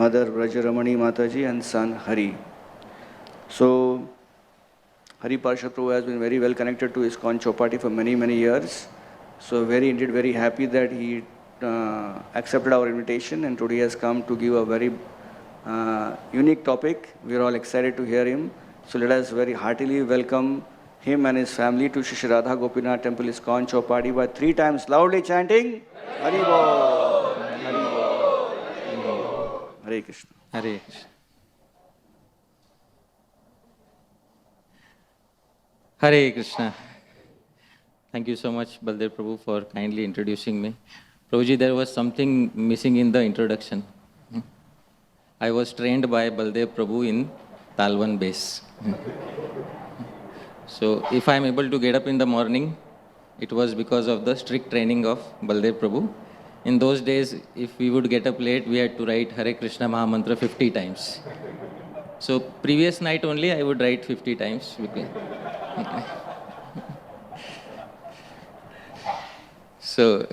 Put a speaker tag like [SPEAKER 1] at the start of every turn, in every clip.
[SPEAKER 1] Mother Brajaramani Mataji and son Hari. So Hari Parshad Prabhu has been very well connected to ISKCON Chowpatty for many years. So indeed very happy that he accepted our invitation and today has come to give a very unique topic. We are all excited to hear him. So let us very heartily welcome him and his family to Shri Radha Gopinath Temple ISKCON Chowpatty by 3 times loudly chanting Hari Bol, Hari Bol, Hari Bol. Hare Krishna.
[SPEAKER 2] Hare Krishna. Hare Krishna. Thank you so much, Baldev Prabhu, for kindly introducing me. Prabhuji, there was something missing in the introduction. I was trained by Baldev Prabhu in Talwan bass. So if I am able to get up in the morning, it was because of the strict training of Baldev Prabhu. In those days, if we would get up late, we had to write Hare Krishna Maha Mantra 50 times. So previous night only, I would write 50 times. So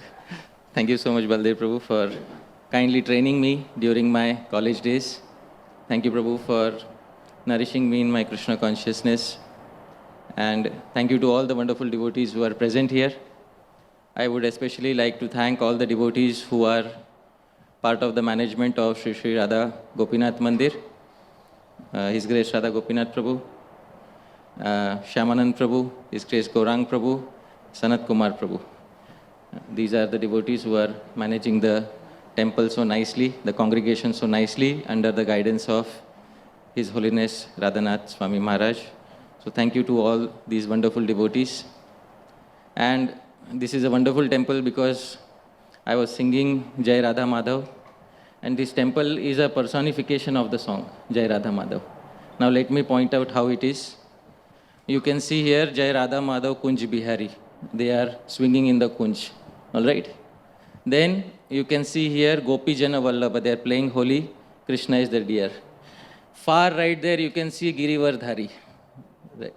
[SPEAKER 2] thank you so much, Baldev Prabhu, for kindly training me during my college days. Thank you, Prabhu, for nourishing me in my Krishna consciousness. And thank you to all the wonderful devotees who are present here. I would especially like to thank all the devotees who are part of the management of Shri Radha Gopinath Mandir, His Grace Radha Gopinath Prabhu, Shyamanand Prabhu, His Grace Gaurang Prabhu, Sanat Kumar Prabhu. These are the devotees who are managing the temple so nicely, the congregation so nicely, under the guidance of His Holiness Radhanath Swami Maharaj. So thank you to all these wonderful devotees. And this is a wonderful temple because I was singing Jai Radha Madhav, and this temple is a personification of the song Jai Radha Madhav. Now let me point out how it is. You can see here Jai Radha Madhav Kunj Bihari. They are swinging in the Kunj. All right? Then you can see here Gopi Jana Vallabha. They are playing Holi. Krishna is the deer. Far right there you can see Girivardhari. Right.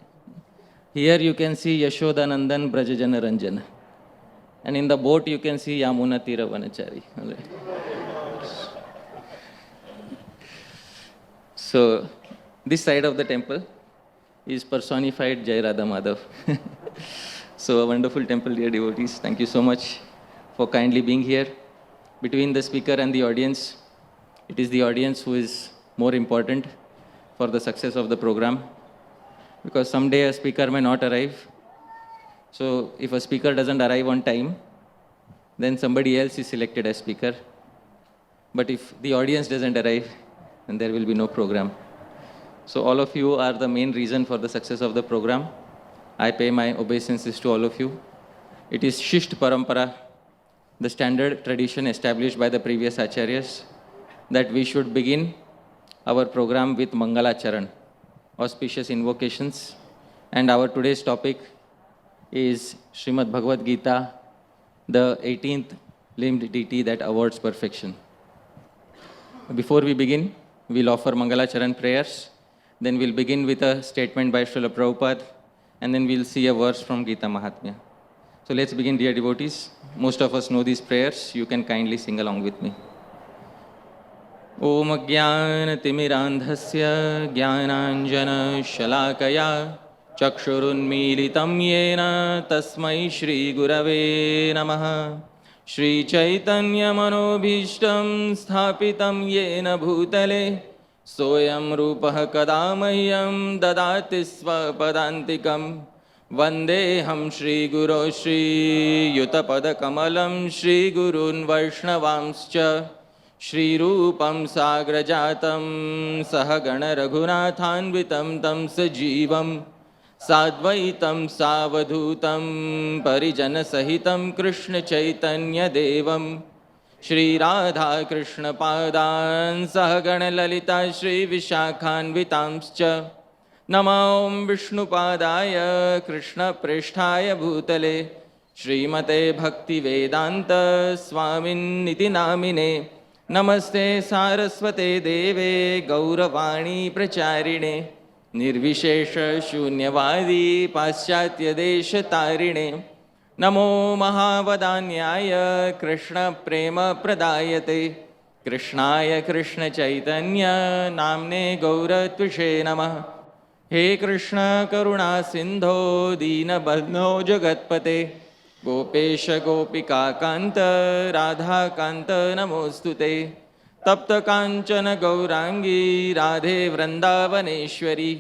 [SPEAKER 2] Here you can see Yashoda Nandan Brajajana Ranjana. And in the boat you can see Yamuna Tira Vanachari. All right. So this side of the temple is personified Jai Radha Madhav. So a wonderful temple, dear devotees. Thank you so much for kindly being here. Between the speaker and the audience, it is the audience who is more important for the success of the program. Because someday a speaker may not arrive. So if a speaker doesn't arrive on time, then somebody else is selected as speaker. But if the audience doesn't arrive, then there will be no program. So all of you are the main reason for the success of the program. I pay my obeisances to all of you. It is Shisht Parampara, the standard tradition established by the previous acharyas, that we should begin our program with Mangalacharan, auspicious invocations. And our today's topic is Śrīmad-Bhagavad-Gītā, the 18th limbed deity that awards perfection. Before we begin, we'll offer Mangalacharan prayers. Then we'll begin with a statement by Srila Prabhupada, and then we'll see a verse from Gita Mahatmya. So let's begin, dear devotees. Most of us know these prayers. You can kindly sing along with me. Om Jnana-timirandhasya Jnananjana Shalakaya Chakshurunmilitam Yena Tasmai Shri Gurave Namaha Shri Chaitanya Manobhishtam Sthapitam Yena Bhutale Soyam Rupah Kadamahyam Dadati Svapadantikam Vandeham Shri Guru Shri Yutapada Kamalam Shri Gurun Vaishnavamscha Shri Rupam Sagrajatam Sahagana Raghunathanvitam Tam Sajivam Sadvaitam Savadhutam Parijana Sahitam Krishna Chaitanya Devam Shri Radha Krishna Padan Sahagana Lalita Shri Vishakhanvitamscha Nama Om Vishnu Padaya Krishna Prishtaya Bhutale Shrimate Bhakti Vedanta Swamin Niti Namine Namaste Saraswate Deve Gauravani Pracharine Nirvishesha Shunyavadi Paschatya Desha Tarine Namo Mahavadanyaya Krishna Prema Pradayate कृष्णाय कृष्ण चैतन्य नाम्ने गौरत्विषे नमः। हे कृष्ण करुणा सिंधो दीनबंधो जगत्पते गोपेश गोपिका कांत राधा कांत नमोस्तुते। तप्त कांचन गौरांगी राधे वृंदावनेश्वरी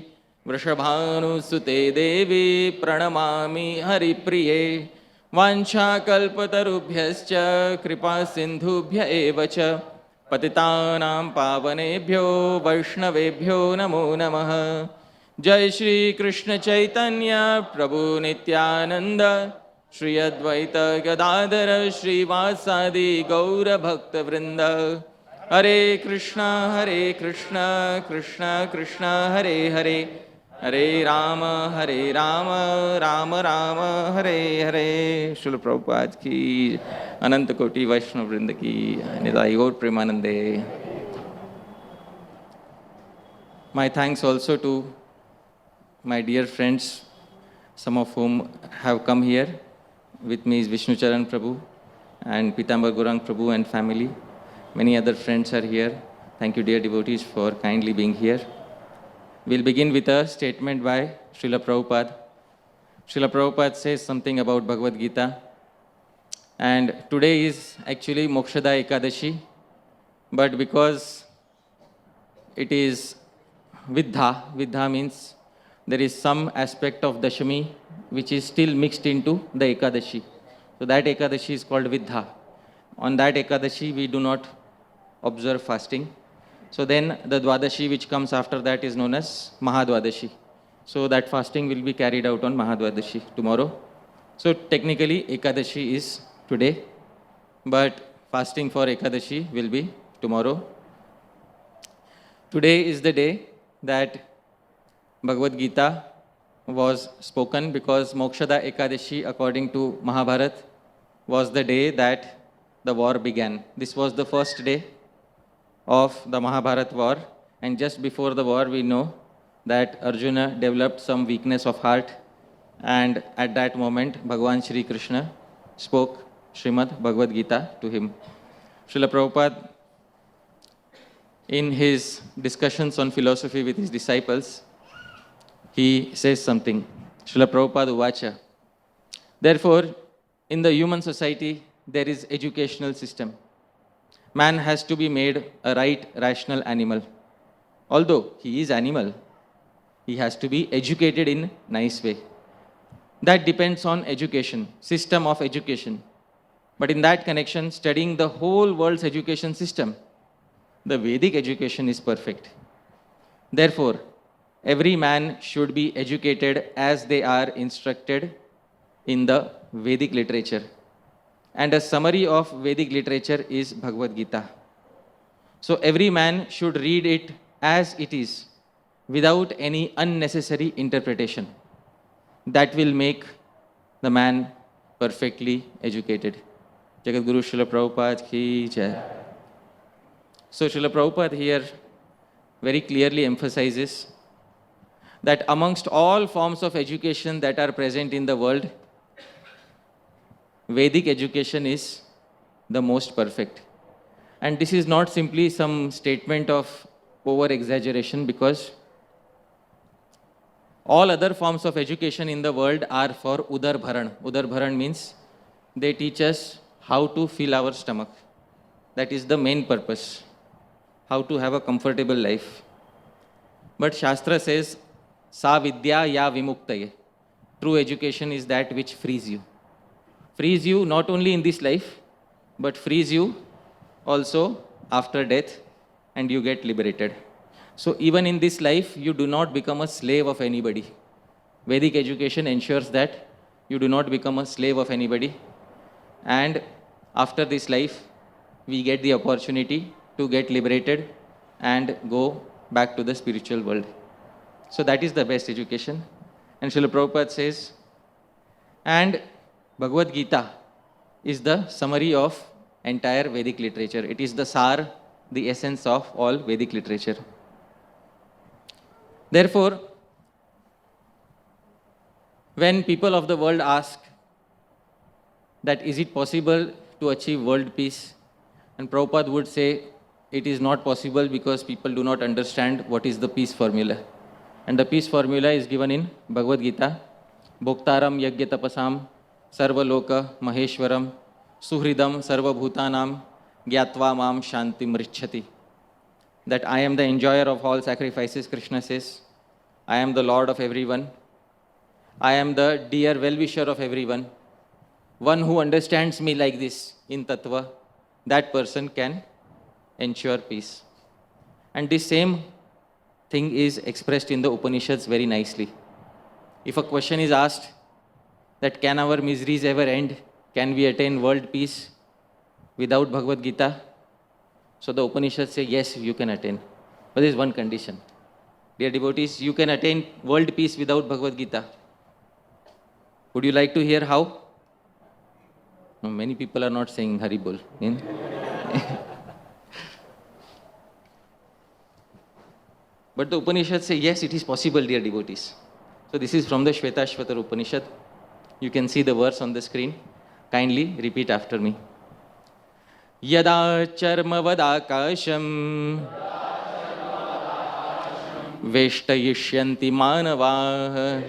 [SPEAKER 2] वृषभानुसुते देवी प्रणमामि हरिप्रिये। वाञ्छाकल्पतरुभ्यश्च कृपा सिन्धुभ्य एव च पतितानां पावनेभ्यो वैष्णवेभ्यो नमो नमः। जय श्री कृष्ण चैतन्य प्रभु नित्यानंद श्री अद्वैत गदाधर श्रीवासादि गौर भक्त वृंद। हरे कृष्णा कृष्ण कृष्ण हरे हरे हरे राम राम राम हरे हरे। श्रील प्रभुपाद की अनंत कोटि वैष्णव वृंद की निताई गौर प्रेमानंदे। My thanks also to my dear friends, some of whom have come here. With me is Vishnu Charan Prabhu and Pitambar Gaurang Prabhu and family. Many other friends are here. Thank you, dear devotees, for kindly being here. We'll begin with a statement by Srila Prabhupada. Srila Prabhupada says something about Bhagavad-Gītā. And today is actually Mokshada Ekadashi, but because it is Vidha means there is some aspect of Dashami which is still mixed into the Ekadashi. So that Ekadashi is called Vidha. On that Ekadashi we do not observe fasting. So then the Dwadashi which comes after that is known as Mahadwadashi. So that fasting will be carried out on Mahadwadashi tomorrow. So technically Ekadashi is today, but fasting for Ekadashi will be tomorrow. Today is the day that Bhagavad-Gītā was spoken, because Mokshada Ekadashi, according to Mahabharata, was the day that the war began. This was the first day of the Mahabharata war, and just before the war we know that Arjuna developed some weakness of heart, and at that moment Bhagavan Shri Krishna spoke Śrīmad-Bhagavad-Gītā to him. Srila Prabhupada, in his discussions on philosophy with his disciples, he says something. Srila Prabhupada Uvacha. Therefore, in the human society, there is educational system. Man has to be made a right, rational animal. Although he is animal, he has to be educated in nice way. That depends on education, system of education. But in that connection, studying the whole world's education system, the Vedic education is perfect. Therefore, every man should be educated as they are instructed in the Vedic literature. And a summary of Vedic literature is Bhagavad-Gītā. So every man should read it as it is, without any unnecessary interpretation. That will make the man perfectly educated. Jagat Guru Srila Prabhupada ki jai. So Srila Prabhupada here very clearly emphasizes that amongst all forms of education that are present in the world, Vedic education is the most perfect. And this is not simply some statement of over-exaggeration, because all other forms of education in the world are for Udarbharan. Udarbharan means they teach us how to fill our stomach. That is the main purpose, how to have a comfortable life. But Shastra says, Sa vidya ya vimuktaye. True education is that which frees you. Frees you not only in this life, but frees you also after death, and you get liberated. So even in this life, you do not become a slave of anybody. Vedic education ensures that you do not become a slave of anybody. And after this life, we get the opportunity to get liberated and go back to the spiritual world. So that is the best education. And Srila Prabhupada says, and Bhagavad-Gītā is the summary of entire Vedic literature. It is the sar, the essence of all Vedic literature. Therefore, when people of the world ask that is it possible to achieve world peace, and Prabhupada would say it is not possible because people do not understand what is the peace formula. And the peace formula is given in Bhagavad-Gītā. Bhoktaram yagya tapasam sarvaloka maheshwaram suhridam sarvabhutanam gyatva mam shantim richati. That I am the enjoyer of all sacrifices, Krishna says. I am the Lord of everyone. I am the dear well-wisher of everyone. One who understands me like this in Tattva, that person can ensure peace. And this same thing is expressed in the Upanishads very nicely. If a question is asked that can our miseries ever end, can we attain world peace without Bhagavad Gita? So the Upanishads say, yes, you can attain. But there is one condition. Dear devotees, you can attain world peace without Bhagavad Gita. Would you like to hear how? No, many people are not saying Haribol. But the Upanishads say, yes, it is possible, dear devotees. So this is from the Shvetashvatar Upanishad. You can see the verse on the screen. Kindly repeat after me. Yada charmavadakasham veshtayishyanti manavah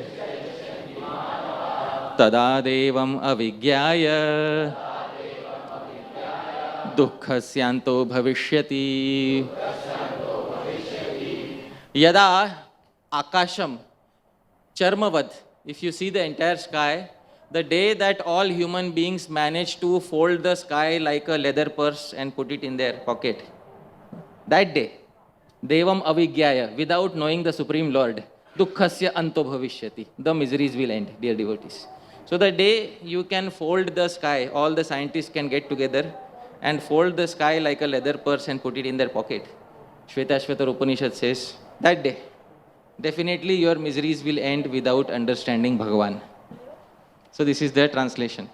[SPEAKER 2] tada devam avigyaya dukkhasyanto bhavishyati. Yada akasham charmavad, if you see the entire sky, the day that all human beings manage to fold the sky like a leather purse and put it in their pocket, that day, devam avigyaya, without knowing the Supreme Lord, dukkhasya anto bhavishyati, the miseries will end, dear devotees. So the day you can fold the sky, all the scientists can get together and fold the sky like a leather purse and put it in their pocket. Shvetashvatar Upanishad says, that day, definitely your miseries will end without understanding Bhagavan. So this is their translation.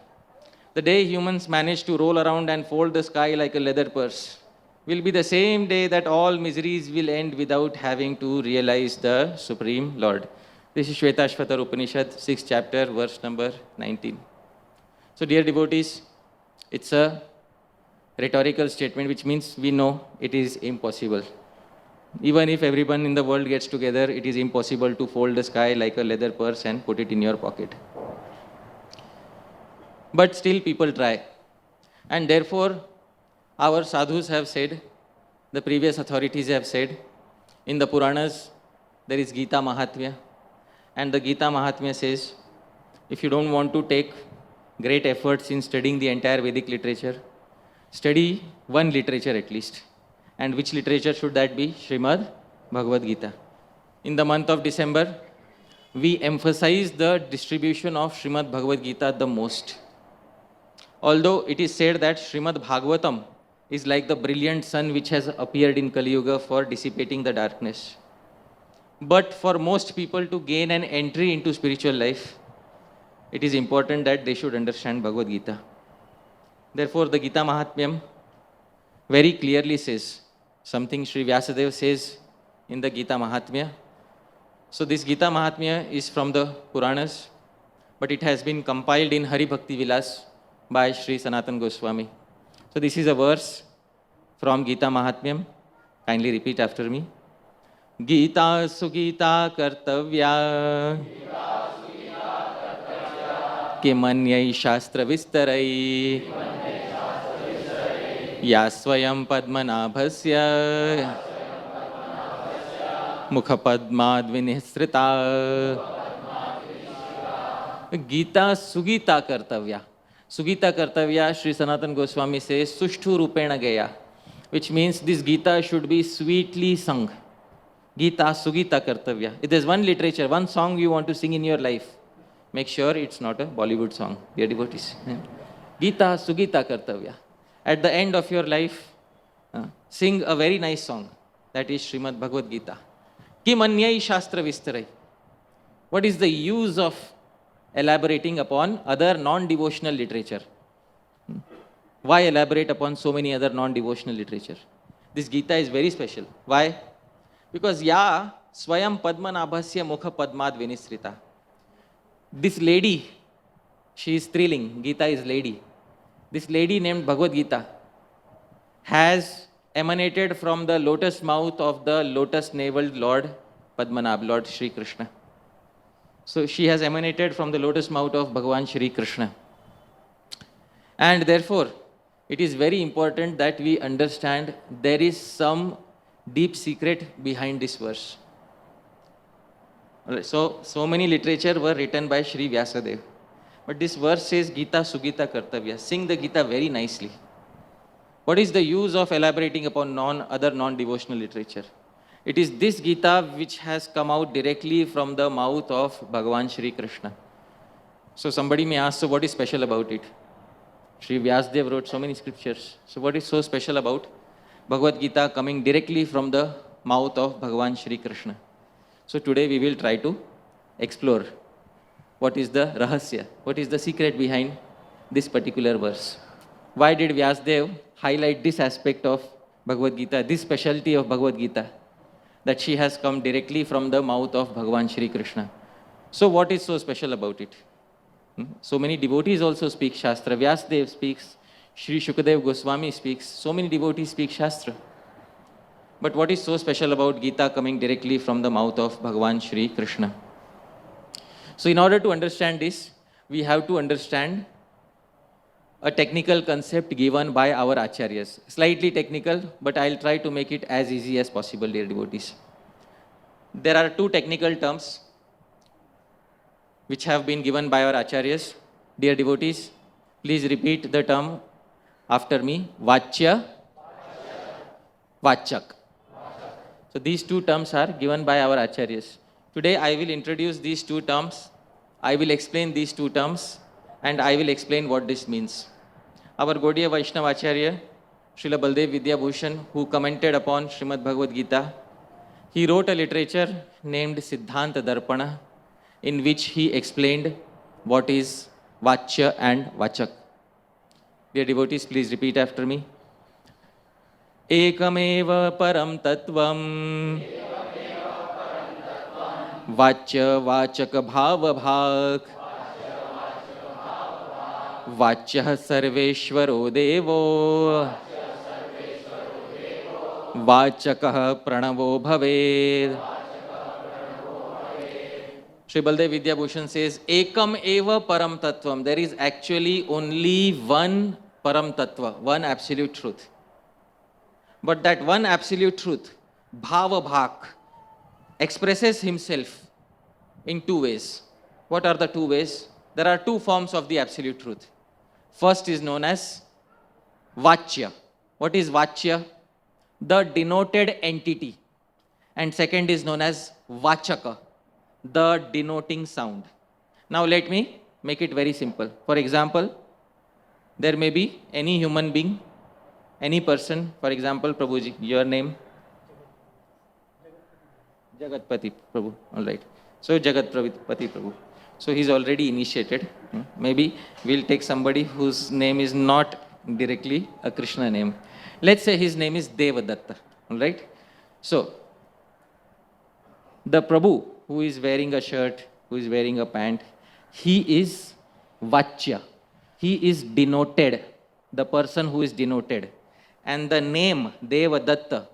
[SPEAKER 2] The day humans manage to roll around and fold the sky like a leather purse will be the same day that all miseries will end without having to realize the Supreme Lord. This is Shvetashvatar Upanishad, 6th chapter, verse number 19. So dear devotees, it's a rhetorical statement, which means we know it is impossible. Even if everyone in the world gets together, it is impossible to fold the sky like a leather purse and put it in your pocket. But still people try. And therefore, our sadhus have said, the previous authorities have said, in the Puranas, there is Gita Mahatmya. And the Gita Mahatmya says, if you don't want to take great efforts in studying the entire Vedic literature, study one literature at least. And which literature should that be? Śrīmad-Bhagavad-Gītā. In the month of December, we emphasize the distribution of Śrīmad-Bhagavad-Gītā the most. Although it is said that Śrīmad-Bhagavatam is like the brilliant sun which has appeared in Kali Yuga for dissipating the darkness. But for most people to gain an entry into spiritual life, it is important that they should understand Bhagavad Gita. Therefore, the Gita Mahatmyam very clearly says something Sri Vyasadeva says in the Gita Mahatmya. So this Gita Mahatmya is from the Puranas, but it has been compiled in Hari Bhakti Vilas by Sri Sanatana Goswami. So this is a verse from Gita Mahatmyam. Kindly repeat after me. Gita sugita kartavya kimanyai shastra vistarai ya swayam padmanabhasya mukha padmad vinisrita. Gita sugita kartavya. Sugita kartavya, Sri Sanatana Goswami says, sushtu rupena gaya, which means this Gita should be sweetly sung. Gita sugita kartavya. If there's one literature, one song you want to sing in your life, make sure it's not a Bollywood song, dear devotees. Gita sugita kartavya. At the end of your life, sing a very nice song. That is Śrīmad-Bhagavad-Gītā. Kim anyai shastra vistarai. What is the use of elaborating upon other non-devotional literature? Why elaborate upon so many other non-devotional literature? This Gita is very special. Why? Because ya swayam padmanabhasya mukha padmad vinisrita. This lady, she is Striling, Gita is lady. This lady named Bhagavad Gita has emanated from the lotus mouth of the lotus-naveled Lord Padmanabh, Lord Shri Krishna. So she has emanated from the lotus mouth of Bhagavan Shri Krishna. And therefore, it is very important that we understand there is some deep secret behind this verse. Alright, so many literature were written by Shri Vyasadeva. But this verse says Gita Sugita Kartavya. Sing the Gita very nicely. What is the use of elaborating upon other non-devotional literature? It is this Gita which has come out directly from the mouth of Bhagavan Shri Krishna. So somebody may ask, so what is special about it? Shri Vyasadeva wrote so many scriptures. So what is so special about Bhagavad Gita coming directly from the mouth of Bhagavan Shri Krishna? So today we will try to explore what is the rahasya, what is the secret behind this particular verse. Why did Vyasadeva highlight this aspect of Bhagavad Gita, this specialty of Bhagavad Gita, that she has come directly from the mouth of Bhagavan Shri Krishna? So what is so special about it? So many devotees also speak Shastra. Vyasadeva speaks, Shri Shukadev Goswami speaks, so many devotees speak Shastra. But what is so special about Gita coming directly from the mouth of Bhagavan Shri Krishna? So in order to understand this, we have to understand a technical concept given by our acharyas. Slightly technical, but I'll try to make it as easy as possible, dear devotees. There are two technical terms which have been given by our acharyas. Dear devotees, please repeat the term after me. Vachya, Vachak. So these two terms are given by our acharyas. Today I will introduce these two terms, I will explain these two terms, and I will explain what this means. Our Gaudiya Vaishnava Acharya, Srila Baldev Vidya Bhushan, who commented upon Śrīmad-Bhagavad-Gītā, he wrote a literature named Siddhanta Darpana, in which he explained what is Vachya and Vachak. Dear devotees, please repeat after me. Ekameva param tattvam Vachya Vachak bhava bhak Vachya sarveshvaro devo Vachakah pranavo bhaved. Sri Baldev Vidya Bhushan says, Ekam eva param tattvam. There is actually only one param tattva, one absolute truth. But that one absolute truth, bhava bhak, expresses himself in two ways. What are the two ways? There are two forms of the absolute truth. First is known as Vachya. What is Vachya? The denoted entity. And second is known as Vachaka, the denoting sound. Now let me make it very simple. For example, there may be any human being, any person, for example, Prabhuji, your name? Jagatpati Prabhu, all right. So Jagatpati Prabhu. So he's already initiated. Maybe we'll take somebody whose name is not directly a Krishna name. Let's say his name is Devadatta, all right. So the Prabhu who is wearing a shirt, who is wearing a pant, he is Vachya. He is denoted, the person who is denoted. And the name Devadatta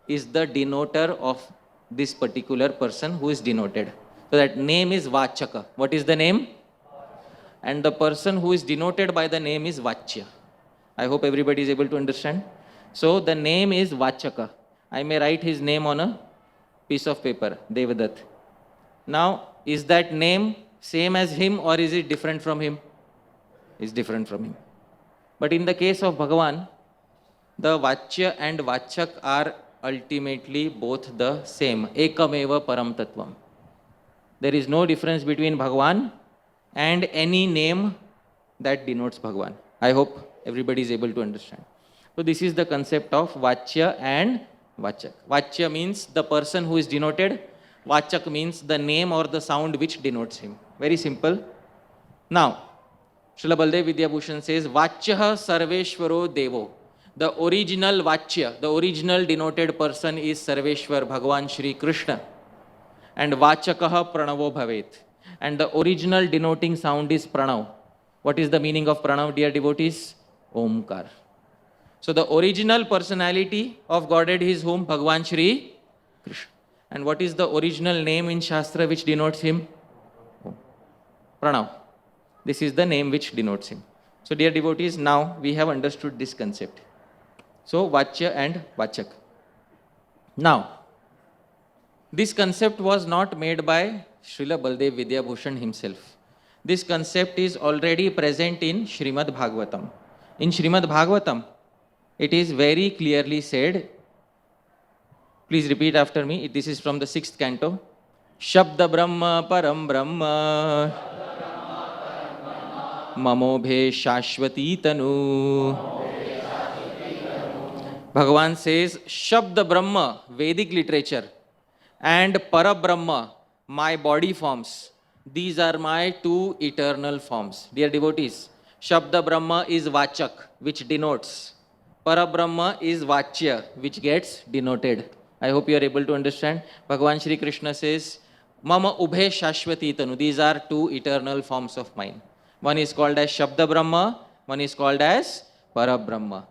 [SPEAKER 2] is the denoter of this particular person who is denoted. So that name is Vachaka. What is the name? And the person who is denoted by the name is Vachya. I hope everybody is able to understand. So the name is Vachaka. I may write his name on a piece of paper, Devadatta. Now, is that name same as him or is it different from him? It's different from him. But in the case of Bhagavan, the Vachya and Vachak are ultimately both the same. Ekameva param tattvam. There is no difference between Bhagavan and any name that denotes Bhagavan. I hope everybody is able to understand. So this is the concept of Vachya and Vachak. Vachya means the person who is denoted. Vachak means the name or the sound which denotes him. Very simple. Now, Srila Baldev Vidya Bhushan says, Vachyaha Sarveshwaro Devo. The original Vachya, the original denoted person is Sarveshwar, Bhagavan Shri Krishna. And Vachakaha Pranavo Bhavet. And the original denoting sound is Pranav. What is the meaning of Pranav, dear devotees? Omkar. So the original personality of Godhead is whom? Bhagavan Shri Krishna. And what is the original name in Shastra which denotes him? Pranav. This is the name which denotes him. So dear devotees, now we have understood this concept. So Vachya and Vachak. Now, this concept was not made by Srila Baldev Vidyabhushan himself. This concept is already present in Śrīmad-Bhagavatam. In Śrīmad-Bhagavatam, it is very clearly said, please repeat after me, this is from the 6th canto. Shabda Brahma Param Brahma Mamobhe Shashvati Tanu. Bhagavan says, Shabda Brahma, Vedic literature, and Parabrahma, my body forms. These are my two eternal forms. Dear devotees, Shabda Brahma is Vachak, which denotes. Parabrahma is Vachya, which gets denoted. I hope you are able to understand. Bhagavan Shri Krishna says, Mama Ubhe Shashvati Tanu. These are two eternal forms of mine. One is called as Shabda Brahma, one is called as Parabrahma.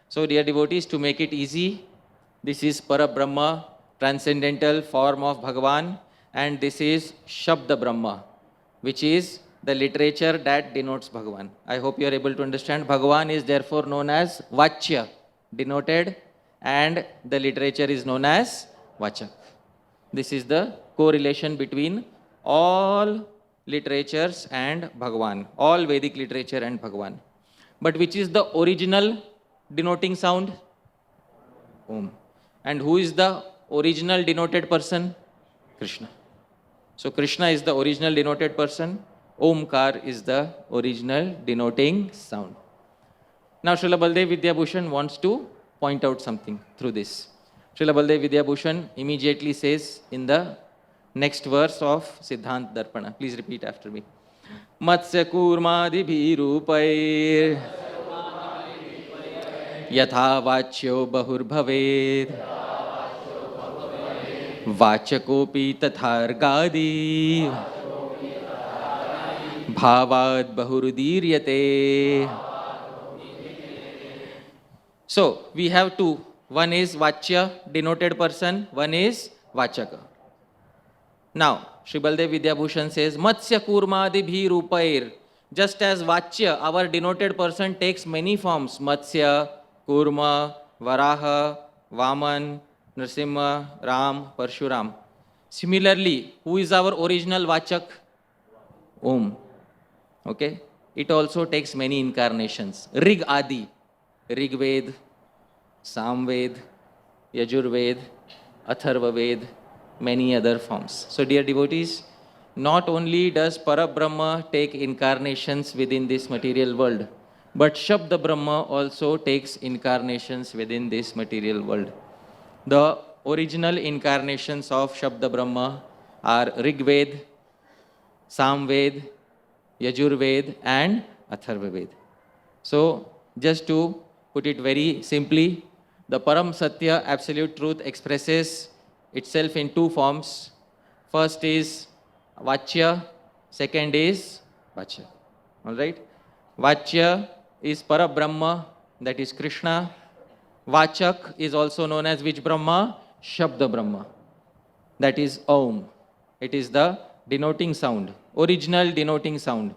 [SPEAKER 2] So dear devotees, to make it easy, this is Parabrahma, transcendental form of Bhagavan, and this is Shabda Brahma, which is the literature that denotes Bhagavan. I hope you are able to understand. Bhagavan is therefore known as Vachya, denoted, and the literature is known as Vachak. This is the correlation between all literatures and Bhagavan, all Vedic literature and Bhagavan. But which is the original denoting sound? Om. And who is the original denoted person? Krishna. So Krishna is the original denoted person. Omkar is the original denoting sound. Now Srila Baldev Vidyabhushan wants to point out something through this. Srila Baldev Vidyabhushan immediately says in the next verse of Siddhant Darpana. Please repeat after me. Matsya kurmadi bhirupair yatha vachyo bahur bhaved vachakopi tathargadi bhavad bahurudiryate. So we have two. One is Vachya, denoted person. One is Vachaka. Now, Sri Baldev Vidyabhushan says, Matsya kurmadi bhi rupair. Just as Vachya, our denoted person, takes many forms. Matsya, Kurma, Varaha, Vaman, Nrsimha, Ram, Parshuram. Similarly, who is our original Vachak? Om. Okay? It also takes many incarnations. Rig Adi. Rig Ved, Samved, Yajurved, Atharvaved, many other forms. So dear devotees, not only does Parabrahma take incarnations within this material world, but Shabda Brahma also takes incarnations within this material world. The original incarnations of Shabda Brahma are Rig Ved, Samved, Yajurved and Atharvaved. So just to put it very simply, the Param Satya, absolute truth, expresses itself in two forms. First is Vachya, second is Vachya. Alright? Vachya is Parabrahma, that is Krishna. Vachak is also known as which Brahma? Shabda Brahma, that is Om. It is the denoting sound, original denoting sound.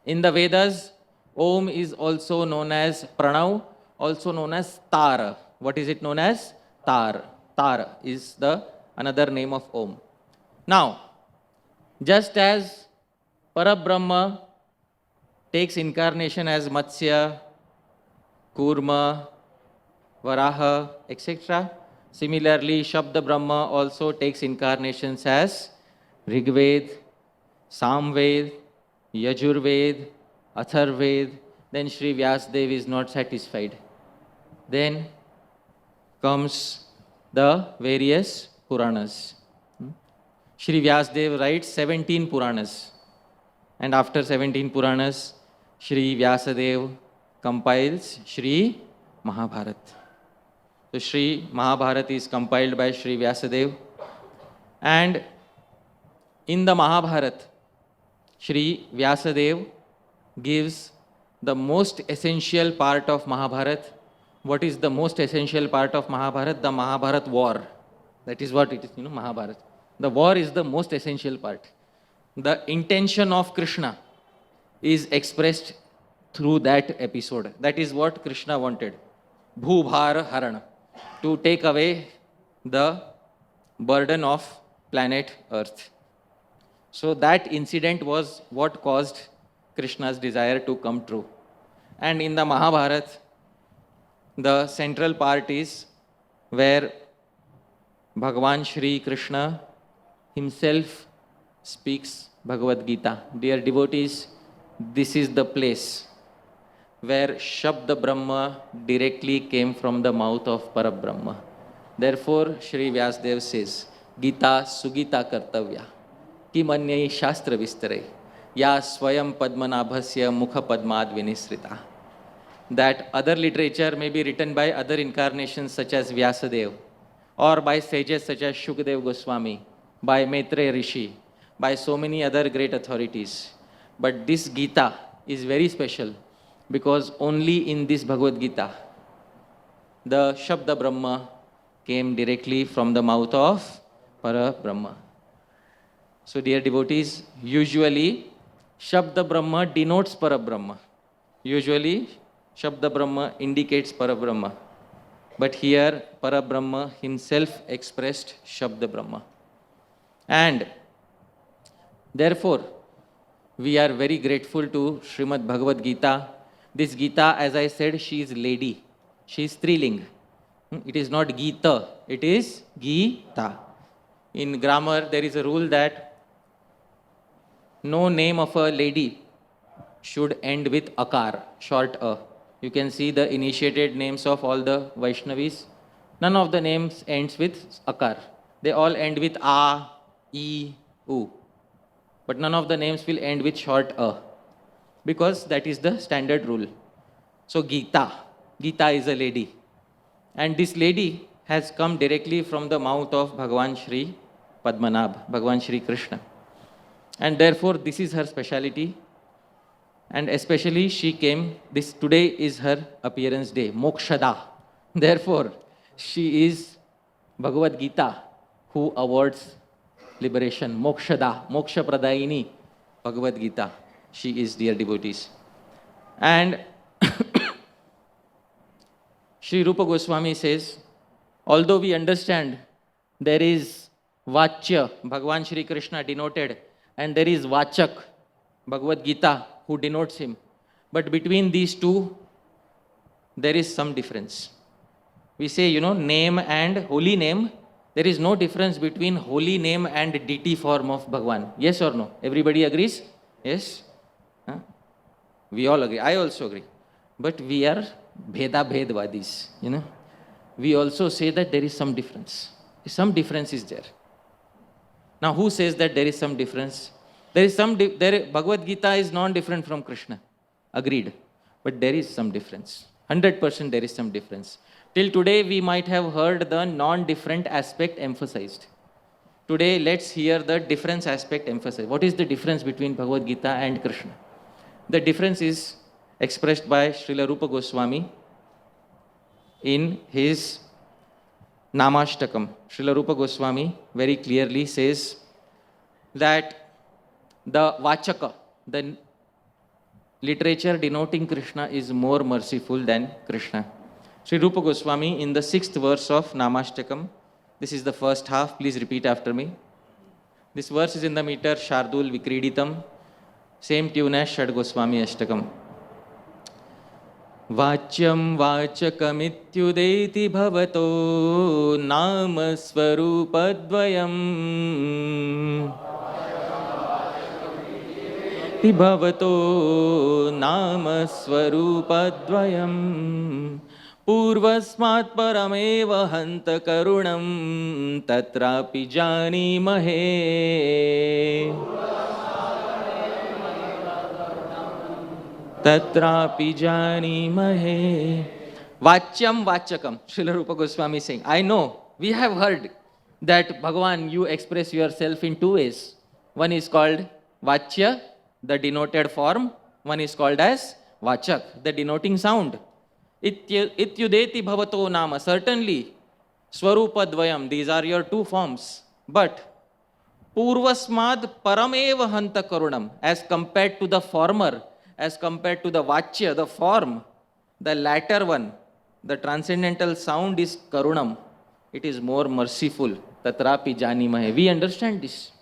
[SPEAKER 2] In the Vedas, Om is also known as Pranav, also known as Tara. What is it known as? Tar. Tara is the another name of Om. Now, just as Parabrahma takes incarnation as Matsya, Kurma, Varaha, etc., similarly, Shabda Brahma also takes incarnations as Rigved, Samved, Yajurved, Atharved. Then Sri Vyasadeva is not satisfied. Then comes the various Puranas. Sri Vyasadeva writes 17 Puranas. And after 17 Puranas, Sri Vyasadeva compiles Sri Mahabharat. So Sri Mahabharat is compiled by Sri Vyasadeva. And in the Mahabharat, Sri Vyasadeva gives the most essential part of Mahabharat, what is the most essential part of Mahabharata? The Mahabharata war. That is what it is, Mahabharata. The war is the most essential part. The intention of Krishna is expressed through that episode. That is what Krishna wanted. Bhubhar Harana. To take away the burden of planet Earth. So that incident was what caused Krishna's desire to come true. And in the Mahabharata, the central part is where Bhagavan Shri Krishna himself speaks Bhagavad-Gītā. Dear devotees, this is the place where Shabda Brahma directly came from the mouth of Parabrahma. Therefore, Shri Vyasdev says, Gita Sugita Kartavya, Kimanyai Shastra Vistare, Ya Swayam Padmanabhasya Mukha Padmad Vinisrita. That other literature may be written by other incarnations such as Vyasadev, or by sages such as Shukdev Goswami, by Maitreya Rishi, by so many other great authorities. But this Gita is very special because only in this Bhagavad Gita, the Shabda Brahma came directly from the mouth of Parabrahma. So dear devotees, usually Shabda Brahma denotes Parabrahma. Usually Shabda Brahma indicates Parabrahma. But here Parabrahma himself expressed Shabda Brahma. And therefore, we are very grateful to Śrīmad-Bhagavad-Gītā. This Gita, as I said, she is lady. She is Striling. It is not Gita, it is Gita. In grammar, there is a rule that no name of a lady should end with akar, short a. You can see the initiated names of all the Vaishnavis. None of the names ends with akar. They all end with a, e, u. But none of the names will end with short a, because that is the standard rule. So Gita is a lady. And this lady has come directly from the mouth of Bhagavan Shri Padmanabh, Bhagavan Shri Krishna. And therefore, this is her speciality. And especially she came, today is her appearance day, Mokshada. Therefore, she is Bhagavad-Gītā who awards liberation, Mokshada, Moksha Pradayini, Bhagavad-Gītā. She is, dear devotees. And Sri Rupa Goswami says, although we understand there is Vachya, Bhagavan Shri Krishna denoted, and there is Vachak, Bhagavad-Gītā, who denotes him. But between these two, there is some difference. We say, name and holy name. There is no difference between holy name and deity form of Bhagavan. Yes or no? Everybody agrees? Yes? Huh? We all agree. I also agree. But we are Bhedvadis. We also say that there is some difference. Some difference is there. Now, who says that there is some difference? Bhagavad-Gītā is non-different from Krishna. Agreed. But there is some difference. 100% there is some difference. Till today, we might have heard the non-different aspect emphasized. Today, let's hear the difference aspect emphasized. What is the difference between Bhagavad-Gītā and Krishna? The difference is expressed by Srila Rupa Goswami in his Namashtakam. Srila Rupa Goswami very clearly says that the Vachaka, the literature denoting Krishna, is more merciful than Krishna. Sri Rupa Goswami in the 6th verse of Namashtakam, this is the first half, please repeat after me. This verse is in the meter Shardul Vikriditam, same tune as Shad Goswami Ashtakam. Vachyam vachakamityudeiti bhavato nama swarupadvayam bhavato nama swarupadvayam purvasmat parameva hanta karunam tatrapi janimahe tatrapi janimahe. Vachyam vachakam. Srila Rupa Goswami is saying, I know, we have heard that Bhagavan, you express yourself in two ways. One is called Vachya, the denoted form. One is called as Vachak, the denoting sound. Ityudeti bhavato nama. Certainly, Swarupadvayam, these are your two forms. But Purvasmad parameva hanta karunam, as compared to the former, as compared to the Vachya, the form, the latter one, the transcendental sound is karunam. It is more merciful. Tatrapi janimahe. We understand this.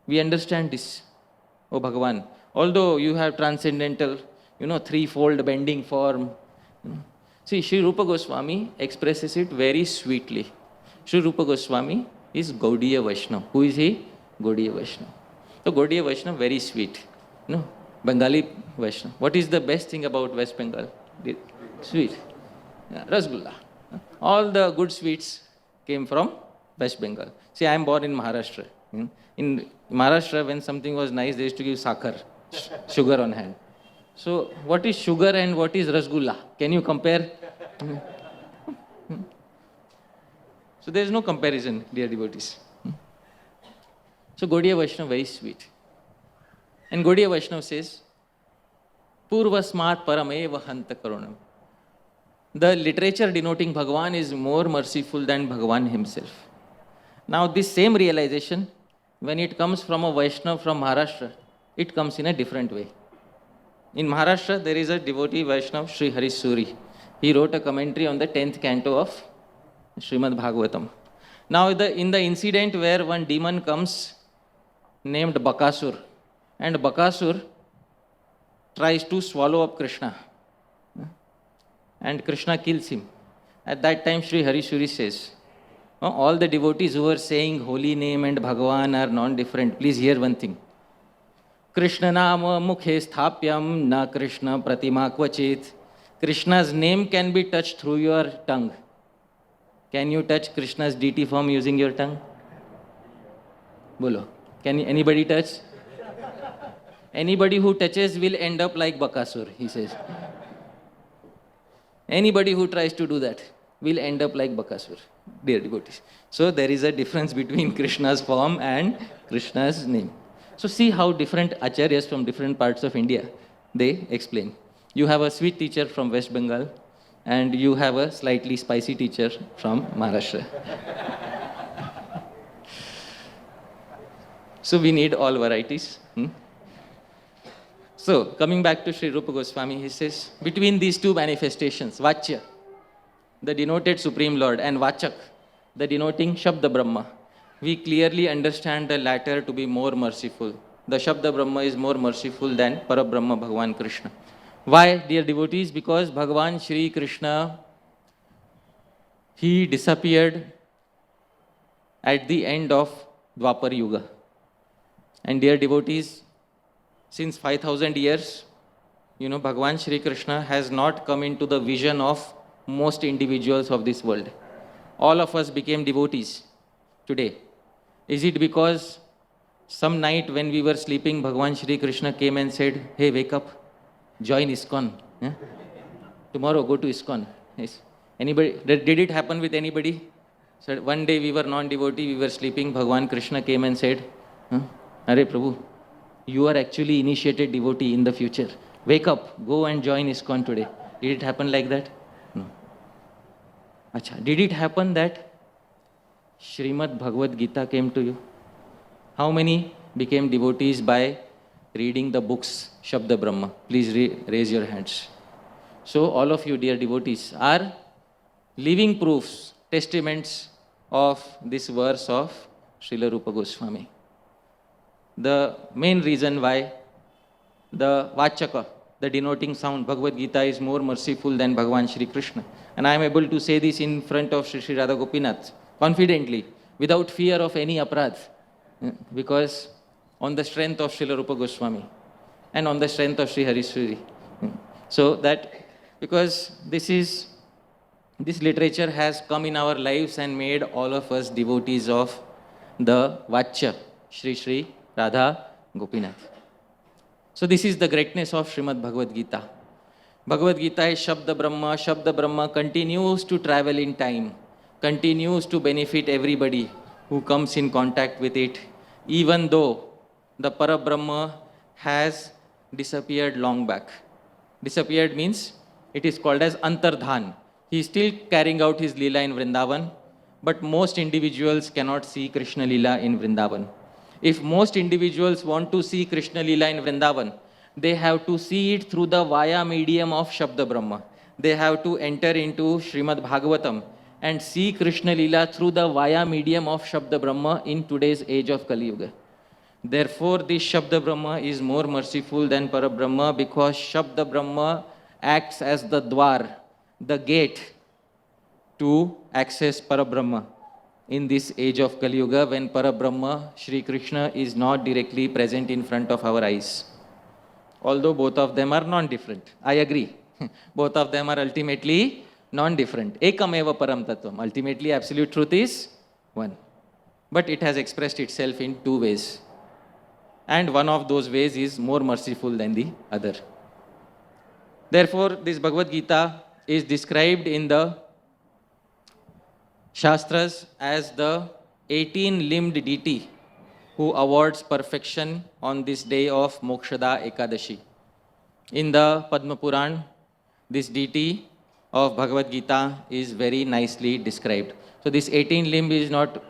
[SPEAKER 2] We understand this. Oh Bhagavan, although you have transcendental, threefold bending form. See, Sri Rupa Goswami expresses it very sweetly. Sri Rupa Goswami is Gaudiya Vaishnava. Who is he? Gaudiya Vaishnava. So Gaudiya Vaishnava, very sweet. Bengali Vaishnava. What is the best thing about West Bengal? Sweet. Yeah, Rasgulla. All the good sweets came from West Bengal. See, I am born in Maharashtra. In Maharashtra, when something was nice, they used to give sakhar, sugar on hand. So, what is sugar and what is rasgulla? Can you compare? So, there is no comparison, dear devotees. So, Gaudiya Vaishnava, very sweet. And Gaudiya Vaishnava says, Purvasmat parameva hanta karunam. The literature denoting Bhagavan is more merciful than Bhagavan himself. Now, this same realization, when it comes from a Vaishnava from Maharashtra, it comes in a different way. In Maharashtra, there is a devotee Vaishnava, Sri Hari Suri. He wrote a commentary on the 10th canto of Śrīmad-Bhagavatam. Now, in the incident where one demon comes named Bakasur, and Bakasur tries to swallow up Krishna, and Krishna kills him. At that time, Sri Hari Suri says, all the devotees who are saying holy name and Bhagavan are non-different, please hear one thing. Krishna nama mukhe sthapyam na Krishna pratima kvachit. Krishna's name can be touched through your tongue. Can you touch Krishna's deity form using your tongue? Bolo. Can anybody touch? Anybody who touches will end up like Bakasur, he says. Anybody who tries to do that will end up like Bakasur, dear devotees. So there is a difference between Krishna's form and Krishna's name. So see how different acharyas from different parts of India, they explain. You have a sweet teacher from West Bengal and you have a slightly spicy teacher from Maharashtra. So we need all varieties. So, coming back to Sri Rupa Goswami, he says, between these two manifestations, Vachya, the denoted Supreme Lord, and Vachak, the denoting Shabda Brahma, we clearly understand the latter to be more merciful. The Shabda Brahma is more merciful than Parabrahma Bhagavan Krishna. Why, dear devotees? Because Bhagavan Shri Krishna, he disappeared at the end of Dwapar Yuga. And dear devotees, since 5,000 years, Bhagavan Shri Krishna has not come into the vision of most individuals of this world. All of us became devotees today. Is it because some night when we were sleeping, Bhagavan Shri Krishna came and said, hey, wake up, join ISKCON. Yeah? Tomorrow go to ISKCON. Yes. Anybody? Did it happen with anybody? So one day we were non-devotee, we were sleeping, Bhagavan Krishna came and said, Hare Prabhu, you are actually initiated devotee in the future. Wake up, go and join ISKCON today. Did it happen like that? No. Achha, did it happen that Śrīmad-Bhagavad-Gītā came to you? How many became devotees by reading the books Shabda Brahma? Please raise your hands. So all of you dear devotees are living proofs, testaments of this verse of Srila Rupa Goswami. The main reason why the Vachaka, the denoting sound, Bhagavad-Gītā is more merciful than Bhagavan Shri Krishna. And I am able to say this in front of Shri Radha Gopinath, confidently, without fear of any aparadh, because on the strength of Srila Rupa Goswami and on the strength of Sri Harisuri. So that, because this literature has come in our lives and made all of us devotees of the Vachya, Shri Shri Radha Gopinath. So this is the greatness of Śrīmad-Bhagavad-Gītā. Bhagavad-Gītā is Shabda Brahma. Shabda Brahma continues to travel in time, continues to benefit everybody who comes in contact with it, even though the Parabrahma has disappeared long back. Disappeared means It is called as Antardhan. He is still carrying out his Leela in Vrindavan, but most individuals cannot see Krishna Leela in Vrindavan. If most individuals want to see Krishna Leela in Vrindavan, they have to see it through the via medium of Shabda Brahma. They have to enter into Śrīmad-Bhagavatam and see Krishna Leela through the via medium of Shabda Brahma in today's age of Kali Yuga. Therefore, this Shabda Brahma is more merciful than Parabrahma, because Shabda Brahma acts as the dwar, the gate to access Parabrahma in this age of Kali Yuga, when Parabrahma, Shri Krishna, is not directly present in front of our eyes. Although both of them are non-different. I agree. Both of them are ultimately non-different. Ekameva param tattvam. Ultimately, absolute truth is one. But it has expressed itself in two ways. And one of those ways is more merciful than the other. Therefore, this Bhagavad Gita is described in the Shastras as the 18-limbed deity who awards perfection on this day of Mokshada Ekadashi. In the Padma Puran, this deity of Bhagavad Gita is very nicely described. So this 18 limb is not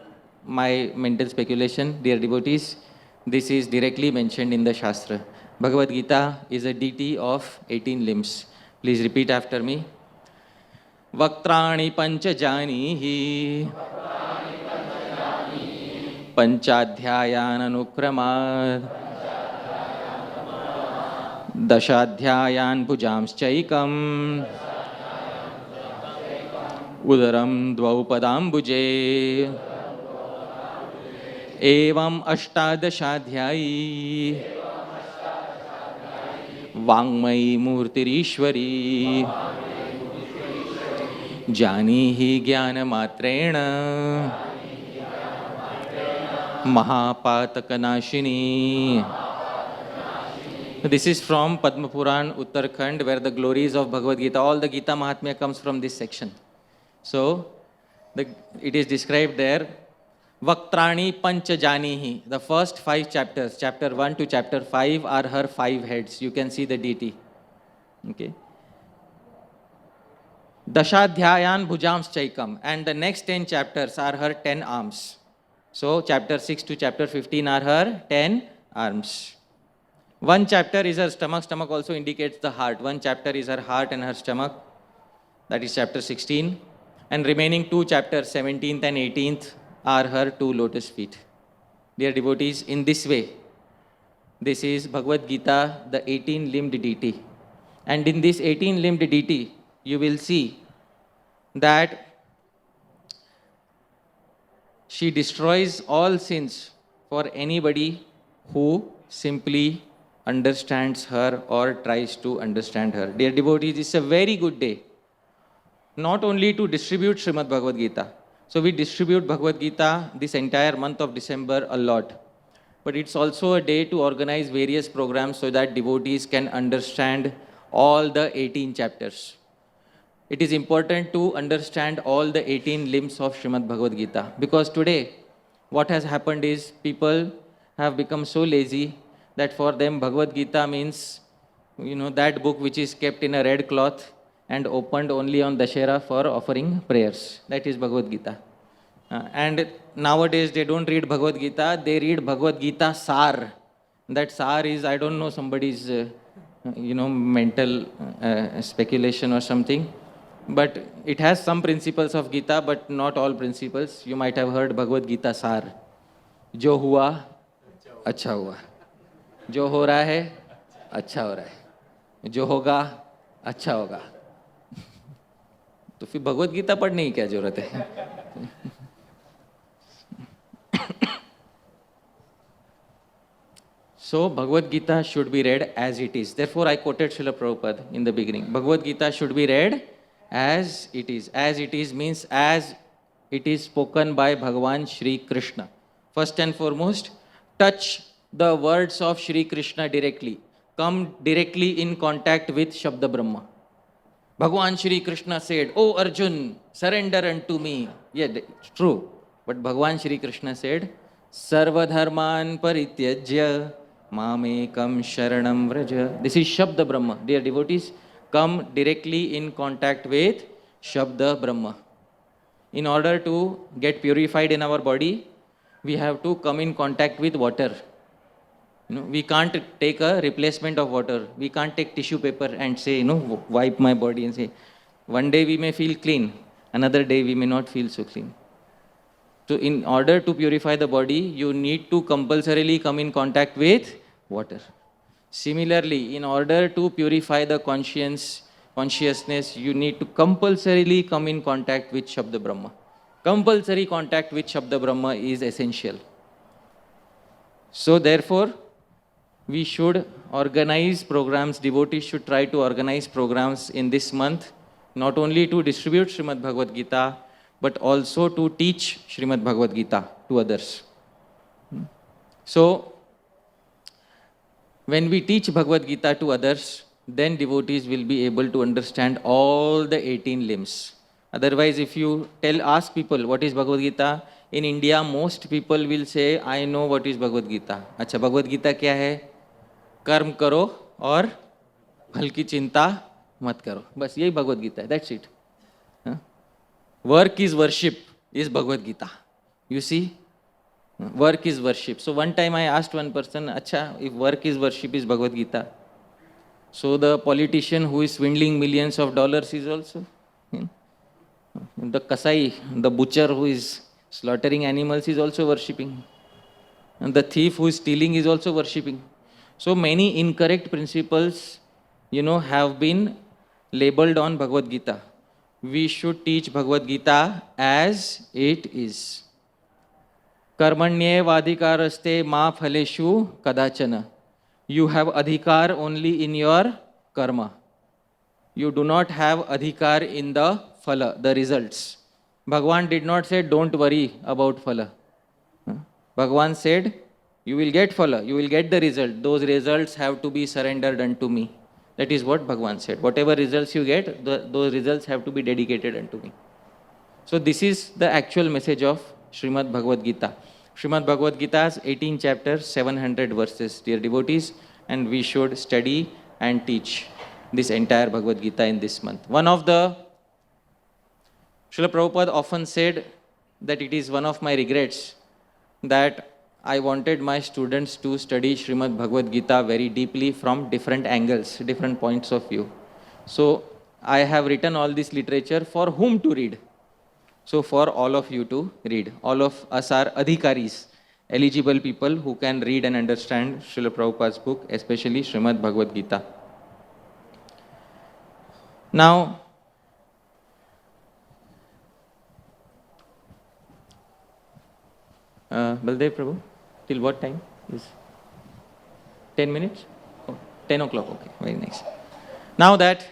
[SPEAKER 2] my mental speculation, dear devotees. This is directly mentioned in the Shastra. Bhagavad Gita is a deity of 18 limbs. Please repeat after me. Vaktrani panchajanihi panchadhyayan anukramat dashadhyayan bhujamschaikam udaram dvaupadambuje evam ashtadashadhyayi vangmayi murtirishwari जानीहि ज्ञानमात्रेण महापातकनाशिनी. This is from Padma Puran, Uttarakhand, where the glories of Bhagavad Gita, all the Gita Mahatmya comes from this section. So, it is described there, Vaktrani Panchajanihi. The first 5 chapters, chapter 1 to chapter 5, are her 5 heads. You can see the deity. Okay. Dashadhyayan Bhujamschaikam, and the next 10 chapters are her 10 arms. So, chapter 6 to chapter 15 are her 10 arms. One chapter is her stomach. Stomach also indicates the heart. One chapter is her heart and her stomach. That is chapter 16. And remaining 2 chapters, 17th and 18th, are her 2 lotus feet. Dear devotees, in this way, this is Bhagavad Gita, the 18-limbed deity. And in this 18-limbed deity, you will see that she destroys all sins for anybody who simply understands her or tries to understand her. Dear devotees, it's a very good day, not only to distribute Śrīmad-Bhagavad-Gītā. So we distribute Bhagavad Gita this entire month of December a lot. But it's also a day to organize various programs so that devotees can understand all the 18 chapters. It is important to understand all the 18 limbs of Śrīmad-Bhagavad-Gītā, because today what has happened is people have become so lazy that for them Bhagavad Gita means, that book which is kept in a red cloth and opened only on Dashera for offering prayers. That is Bhagavad Gita. And nowadays they don't read Bhagavad Gita, they read Bhagavad Gita Sar. That Sar is, I don't know, somebody's, mental speculation or something. But it has some principles of Gita, but not all principles. You might have heard Bhagavad Gita Sar. Jo hua, acha hua. Jo ho raha hai, acha ho raha hai. Jo hoga, acha hoga. तो फिर भगवद गीता पढ़ने की क्या जरूरत है? So Bhagavad Gita should be read as it is. Therefore I quoted Srila Prabhupada in the beginning. Bhagavad Gita should be read as it is. As it is means as it is spoken by Bhagavan Shri Krishna. First and foremost, touch the words of Shri Krishna directly. Come directly in contact with Shabda Brahma. Bhagavan Shri Krishna said, "O Arjun, surrender unto me." Yeah, it's true. But Bhagavan Shri Krishna said, "Sarva dharman parityajya mamekam sharanam vraja." This is Shabda Brahma. Dear devotees, come directly in contact with Shabda Brahma. In order to get purified in our body, we have to come in contact with water. We can't take a replacement of water. We can't take tissue paper and say, wipe my body and say, one day we may feel clean, another day we may not feel so clean. So in order to purify the body, you need to compulsorily come in contact with water. Similarly, in order to purify the consciousness, you need to compulsorily come in contact with Shabda Brahma. Compulsory contact with Shabda Brahma is essential. So therefore, we should organize programs, devotees should try to organize programs in this month, not only to distribute Śrīmad-Bhagavad-Gītā, but also to teach Śrīmad-Bhagavad-Gītā to others. So, when we teach Bhagavad-Gītā to others, then devotees will be able to understand all the 18 limbs. Otherwise, if you ask people what is Bhagavad-Gītā, in India, most people will say, I know what is Bhagavad-Gītā. अच्छा, Bhagavad-Gītā क्या है? कर्म करो और फल की चिंता मत करो. बस यही Bhagavad-Gītā है. That's it. Work is worship is Bhagavad-Gītā. You see? Work is worship. So one time I asked one person, Acha, if work is worship is Bhagavad-Gītā, so the politician who is swindling millions of dollars is also? The Kasai, the butcher who is slaughtering animals is also worshipping. And the thief who is stealing is also worshipping. So many incorrect principles, have been labeled on Bhagavad-Gītā. We should teach Bhagavad-Gītā as it is. Karmanyevadhikaraste ma phaleshu kadachana. You have adhikar only in your karma. You do not have adhikar in the phala, the results. Bhagavan did not say, don't worry about phala. Bhagavan said, you will get phala, you will get the result. Those results have to be surrendered unto me. That is what Bhagavan said. Whatever results you get, those results have to be dedicated unto me. So this is the actual message of Śrīmad-Bhagavad-Gītā. Śrīmad-Bhagavad-Gītā's 18 chapters, 700 verses, dear devotees, and we should study and teach this entire Bhagavad-Gītā in this month. One of the Srila Prabhupada often said that it is one of my regrets that I wanted my students to study Śrīmad-Bhagavad-Gītā very deeply from different angles, different points of view. So I have written all this literature for whom to read. So for all of you to read. All of us are adhikaris, eligible people who can read and understand Srila Prabhupada's book, especially Śrīmad-Bhagavad-Gītā. Now, Baldev Prabhu, till what time is 10 minutes? Oh, 10 o'clock, okay, very nice. Now that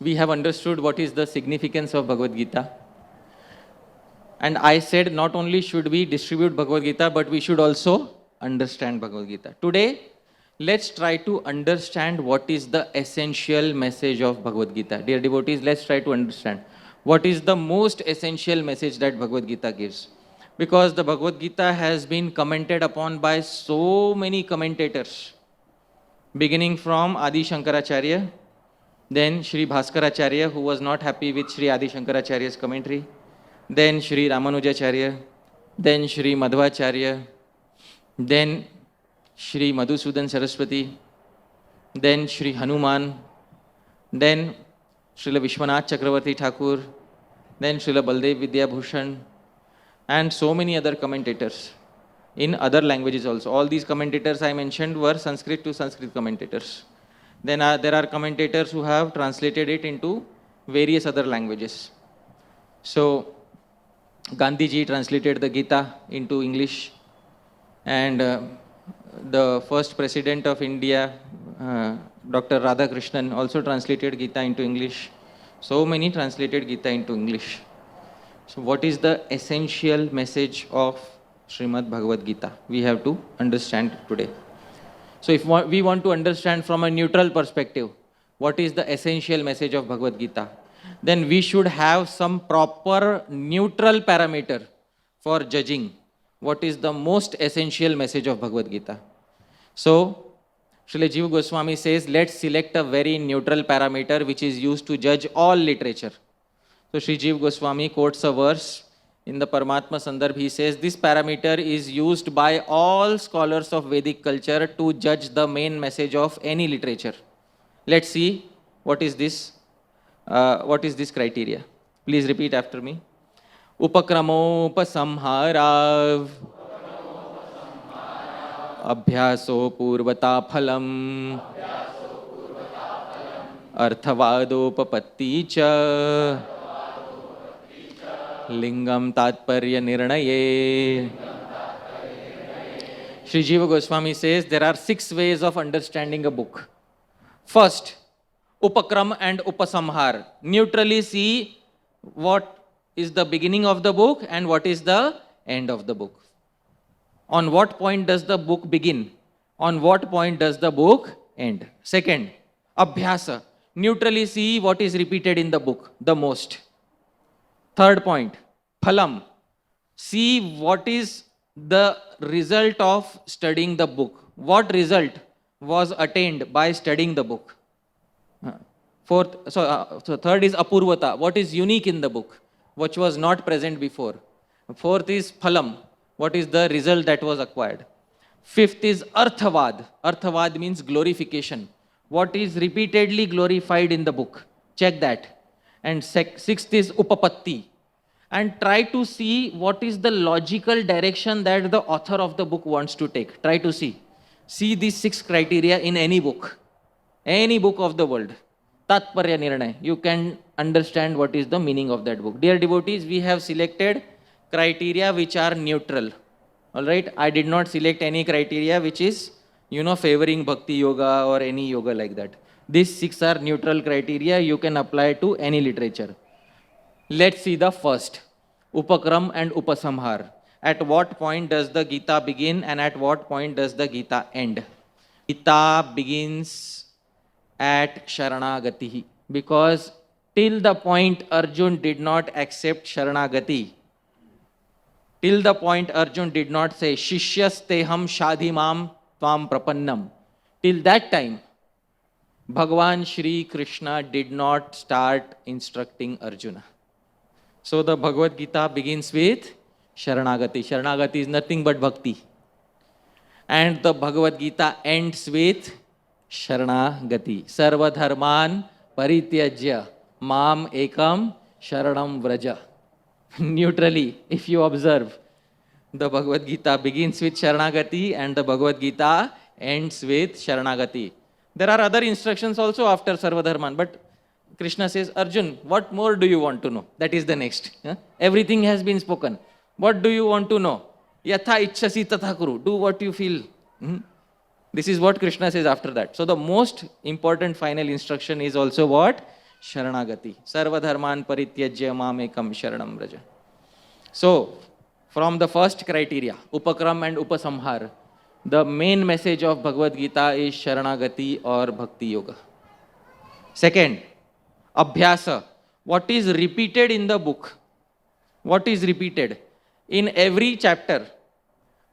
[SPEAKER 2] we have understood what is the significance of Bhagavad Gita, and I said not only should we distribute Bhagavad Gita, but we should also understand Bhagavad Gita. Today, let's try to understand what is the essential message of Bhagavad Gita. Dear devotees, let's try to understand what is the most essential message that Bhagavad Gita gives. Because the Bhagavad Gita has been commented upon by so many commentators, beginning from Adi Shankaracharya, then Shri Bhaskaracharya, who was not happy with Shri Adi Shankaracharya's commentary, then Shri Ramanujacharya, then Shri Madhvacharya, then Shri Madhusudan Saraswati, then Shri Hanuman, then Srila Vishwanath Chakravarti Thakur, then Srila Baldev Vidya Bhushan, and so many other commentators in other languages also. All these commentators I mentioned were Sanskrit to Sanskrit commentators. Then there are commentators who have translated it into various other languages. So, Gandhiji translated the Gita into English, and the first president of India, Dr. Radhakrishnan, also translated Gita into English. So many translated Gita into English. So what is the essential message of Śrīmad-Bhagavad-Gītā? We have to understand today. So if we want to understand from a neutral perspective, what is the essential message of Bhagavad-Gītā, then we should have some proper neutral parameter for judging what is the most essential message of Bhagavad-Gītā. So Srila Jiva Goswami says, let's select a very neutral parameter which is used to judge all literature. So Sri Jiva Goswami quotes a verse in the Paramatma Sandarbh. He says, this parameter is used by all scholars of Vedic culture to judge the main message of any literature. Let's see what is this criteria. Please repeat after me. Upakramopasamharav Abhyaso purvata phalam Arthavadopapatti cha Lingam tatparya nirnaye. Sri Jiva Goswami says there are 6 ways of understanding a book. First, Upakram and Upasamhar. Neutrally see what is the beginning of the book and what is the end of the book. On what point does the book begin? On what point does the book end? Second, Abhyasa. Neutrally see what is repeated in the book the most. Third point, Phalam. See what is the result of studying the book. What result was attained by studying the book? So third is Apurvata. What is unique in the book, which was not present before? Fourth is Phalam. What is the result that was acquired? Fifth is Arthavad. Arthavad means glorification. What is repeatedly glorified in the book? Check that. And sixth is Upapatti. And try to see what is the logical direction that the author of the book wants to take. Try to see. See these 6 criteria in any book of the world. Tatparya Nirnay. You can understand what is the meaning of that book. Dear devotees, we have selected criteria which are neutral. Alright, I did not select any criteria which is, favoring Bhakti Yoga or any yoga like that. These 6 are neutral criteria you can apply to any literature. Let's see the first, Upakram and Upasamhar. At what point does the Gita begin and at what point does the Gita end? Gita begins at Sharanagati because till the point Arjun did not accept Sharanagati, till the point Arjun did not say Shishyasteham Shadhimam Tvam Prapannam, till that time Bhagavan Shri Krishna did not start instructing Arjuna. So the Bhagavad Gita begins with Sharanagati. Sharanagati is nothing but bhakti. And the Bhagavad Gita ends with Sharanagati. Sarva dharman parityajya mam ekam sharanam vraja. Neutrally, if you observe, the Bhagavad Gita begins with Sharanagati and the Bhagavad Gita ends with Sharanagati. There are other instructions also after Sarva dharman, but Krishna says, Arjun, what more do you want to know? That is the next. Everything has been spoken. What do you want to know? Yatha ichchasi tatha kuru. Do what you feel. This is what Krishna says after that. So the most important final instruction is also what? Sharanagati. Sarva dharman parityajya mamekam sharanam vraja. So, from the first criteria, Upakram and Upasamhar, the main message of Bhagavad Gita is Sharanagati or Bhakti Yoga. Second, Abhyasa. What is repeated in the book? What is repeated? In every chapter,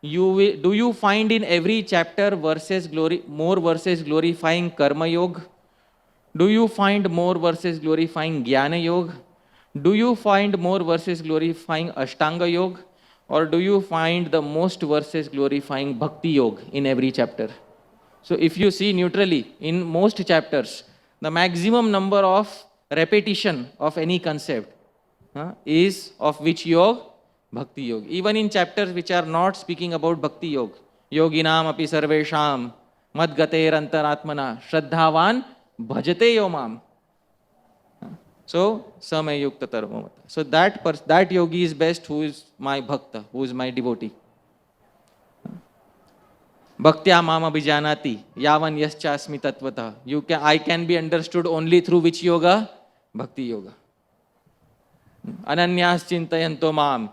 [SPEAKER 2] do you find in every chapter more verses glorifying Karma Yoga? Do you find more verses glorifying Jnana Yoga? Do you find more verses glorifying Ashtanga Yoga? Or do you find the most verses glorifying Bhakti Yoga in every chapter? So if you see neutrally, in most chapters, the maximum number of repetition of any concept is of which yoga? Bhakti Yoga. Even in chapters which are not speaking about Bhakti Yoga, Yoginam api sarvesham madgater antaratmana shraddhavan bhajate yomam. So, samay yukta tarvamata. So that yogi is best who is my bhakta, who is my devotee. Bhaktya mama bijanati yavan yaschasmi tatvata. I can be understood only through which yoga? Bhakti Yoga. Ananyas chintayanto mam.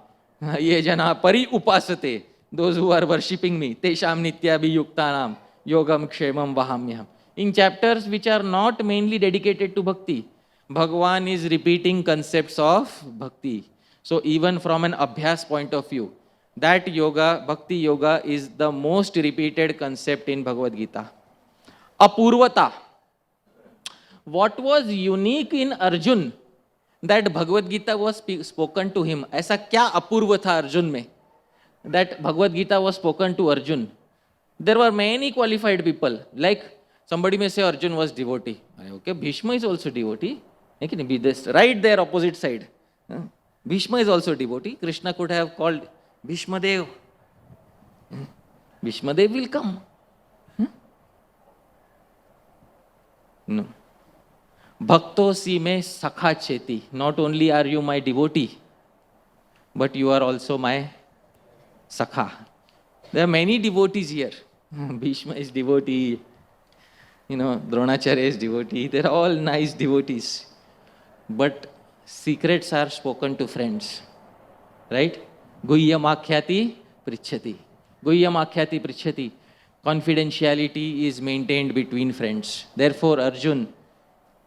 [SPEAKER 2] Ye jana pari upasate. Those who are worshipping me. Tesham nitya bhiyuktanam. Yogam kshemam vahamyam. In chapters which are not mainly dedicated to bhakti, Bhagavan is repeating concepts of bhakti. So even from an abhyas point of view, that yoga, Bhakti Yoga, is the most repeated concept in Bhagavad Gita. apurvata. What was unique in Arjun that Bhagavad Gita was spoken to him? ऐसा क्या अपूर्व था अर्जुन में that Bhagavad Gita was spoken to Arjun? There were many qualified people. Like somebody may say Arjun was devotee. Okay, Bhishma is also devotee. Be this right there opposite side. Bhishma is also devotee. Krishna could have called Bhishma Dev. Bhishma Dev will come. No. Bhakto si me sakha cheti. Not only are you my devotee, but you are also my sakha. There are many devotees here. Bhishma is devotee. Dronacharya is devotee. They are all nice devotees. But secrets are spoken to friends. Right? Guhyam akhyati prichhati. Guhyam akhyati prichhati. Confidentiality is maintained between friends. Therefore, Arjun,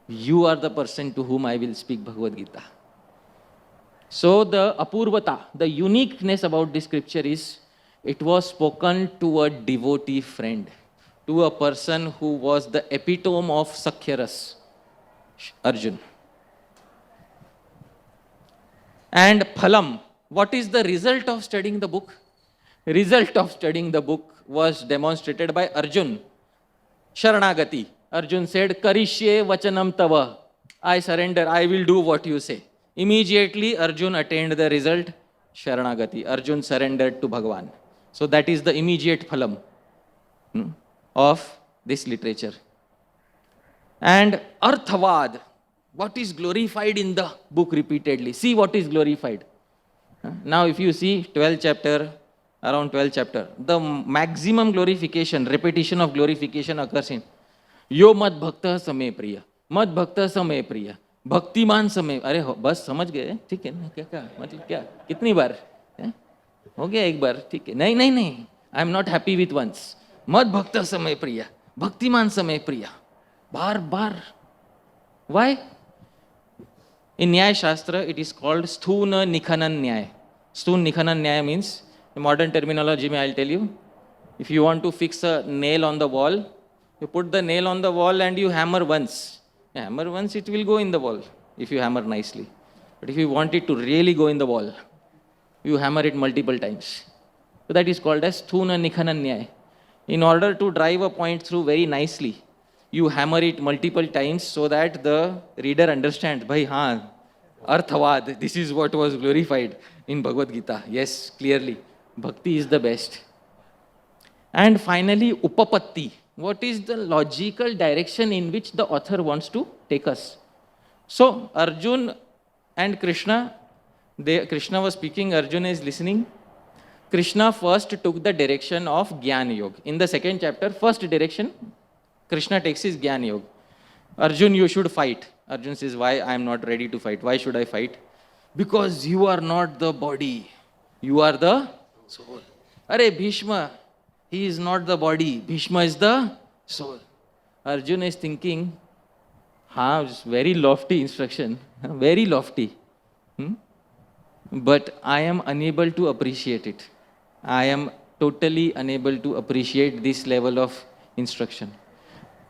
[SPEAKER 2] you are the person to whom I will speak Bhagavad Gita. So the apurvata, the uniqueness about this scripture is, it was spoken to a devotee friend, to a person who was the epitome of Sakhyaras, Arjun. And phalam, what is the result of studying the book? Result of studying the book was demonstrated by Arjun. Sharanagati. Arjun said, Karishye vachanam tava. I surrender, I will do what you say. Immediately Arjun attained the result, Sharanagati. Arjun surrendered to Bhagavan. So that is the immediate phalam of this literature. And Arthavad, what is glorified in the book repeatedly. See what is glorified. Now if you see 12th chapter, around 12th chapter, the maximum glorification, repetition of glorification occurs in Yo mad bhakta same priya, mad bhakta same priya, भक्तिमान समय. अरे बस समझ गए, ठीक है ना? क्या मतलब क्या, कितनी बार हो गया? एक बार, ठीक है. नहीं, I am not happy with once. मद भक्त समय प्रिया, भक्तिमान समय प्रिया, बार बार. Why? In Nyaya Shastra, it is called Sthuna Nikhanan Nyaya. Sthuna Nikhanan Nyaya means, in modern terminology, I'll tell you, if you want to fix a nail on the wall, you put the nail on the wall and you hammer once. Hammer once, it will go in the wall, if you hammer nicely. But if you want it to really go in the wall, you hammer it multiple times. So that is called as Sthuna Nikhanan Nyaya. In order to drive a point through very nicely, you hammer it multiple times so that the reader understands, Bhai, Arthavad, this is what was glorified in Bhagavad Gita. Yes, clearly, Bhakti is the best. And finally, Upapatti. What is the logical direction in which the author wants to take us? So, Arjun and Krishna, Krishna was speaking, Arjuna is listening. Krishna first took the direction of Jnana Yoga. In the second chapter, first direction, Krishna takes his Jnana Yoga. Arjun, you should fight. Arjun says, why? I am not ready to fight. Why should I fight? Because you are not the body. You are the soul. Arey Bhishma, he is not the body. Bhishma is the soul. Arjuna is thinking, it's very lofty instruction. Very lofty. But I am unable to appreciate it. I am totally unable to appreciate this level of instruction.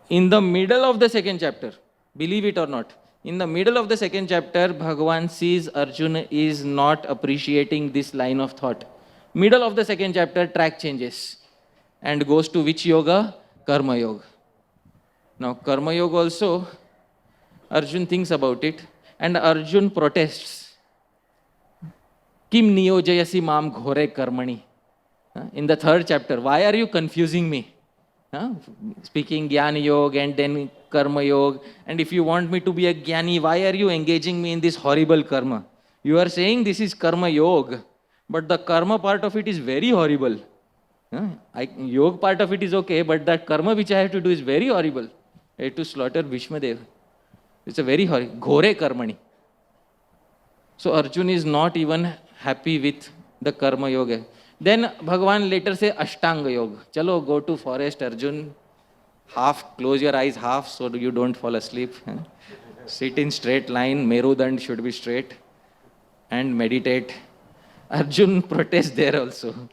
[SPEAKER 2] In the middle of the second chapter, believe it or not, in the middle of the second chapter, Bhagavan sees Arjuna is not appreciating this line of thought. Middle of the second chapter, track changes and goes to which yoga? Karma Yoga. Now, Karma Yoga also, Arjun thinks about it and Arjun protests. Kim niyojayasi mam ghore karmani. In the third chapter, why are you confusing me? Speaking Jnana Yoga and then Karma Yoga. And if you want me to be a Jnani, why are you engaging me in this horrible karma? You are saying this is Karma Yoga, but the karma part of it is very horrible. Yoga part of it is okay, but that karma which I have to do is very horrible. I have to slaughter Bhishma Dev. It's a very horrible. Ghore karmani. So Arjun is not even happy with the Karma Yoga. Then Bhagavan later say Ashtanga Yoga. Chalo, go to forest, Arjun. Half, close your eyes half so you don't fall asleep. Sit in straight line, Merudand should be straight. And meditate. Arjun protests there also.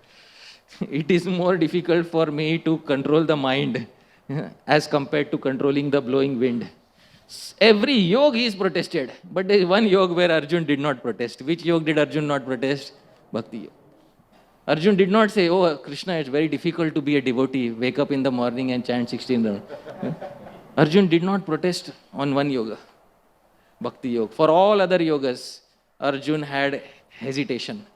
[SPEAKER 2] It is more difficult for me to control the mind as compared to controlling the blowing wind. Every yoga is protested, but there is one yoga where Arjun did not protest. Which yoga did Arjun not protest? Bhakti yoga. Arjun did not say, oh, Krishna, it's very difficult to be a devotee. Wake up in the morning and chant 16 rounds. Arjun did not protest on one yoga, Bhakti yoga. For all other yogas, Arjun had hesitation.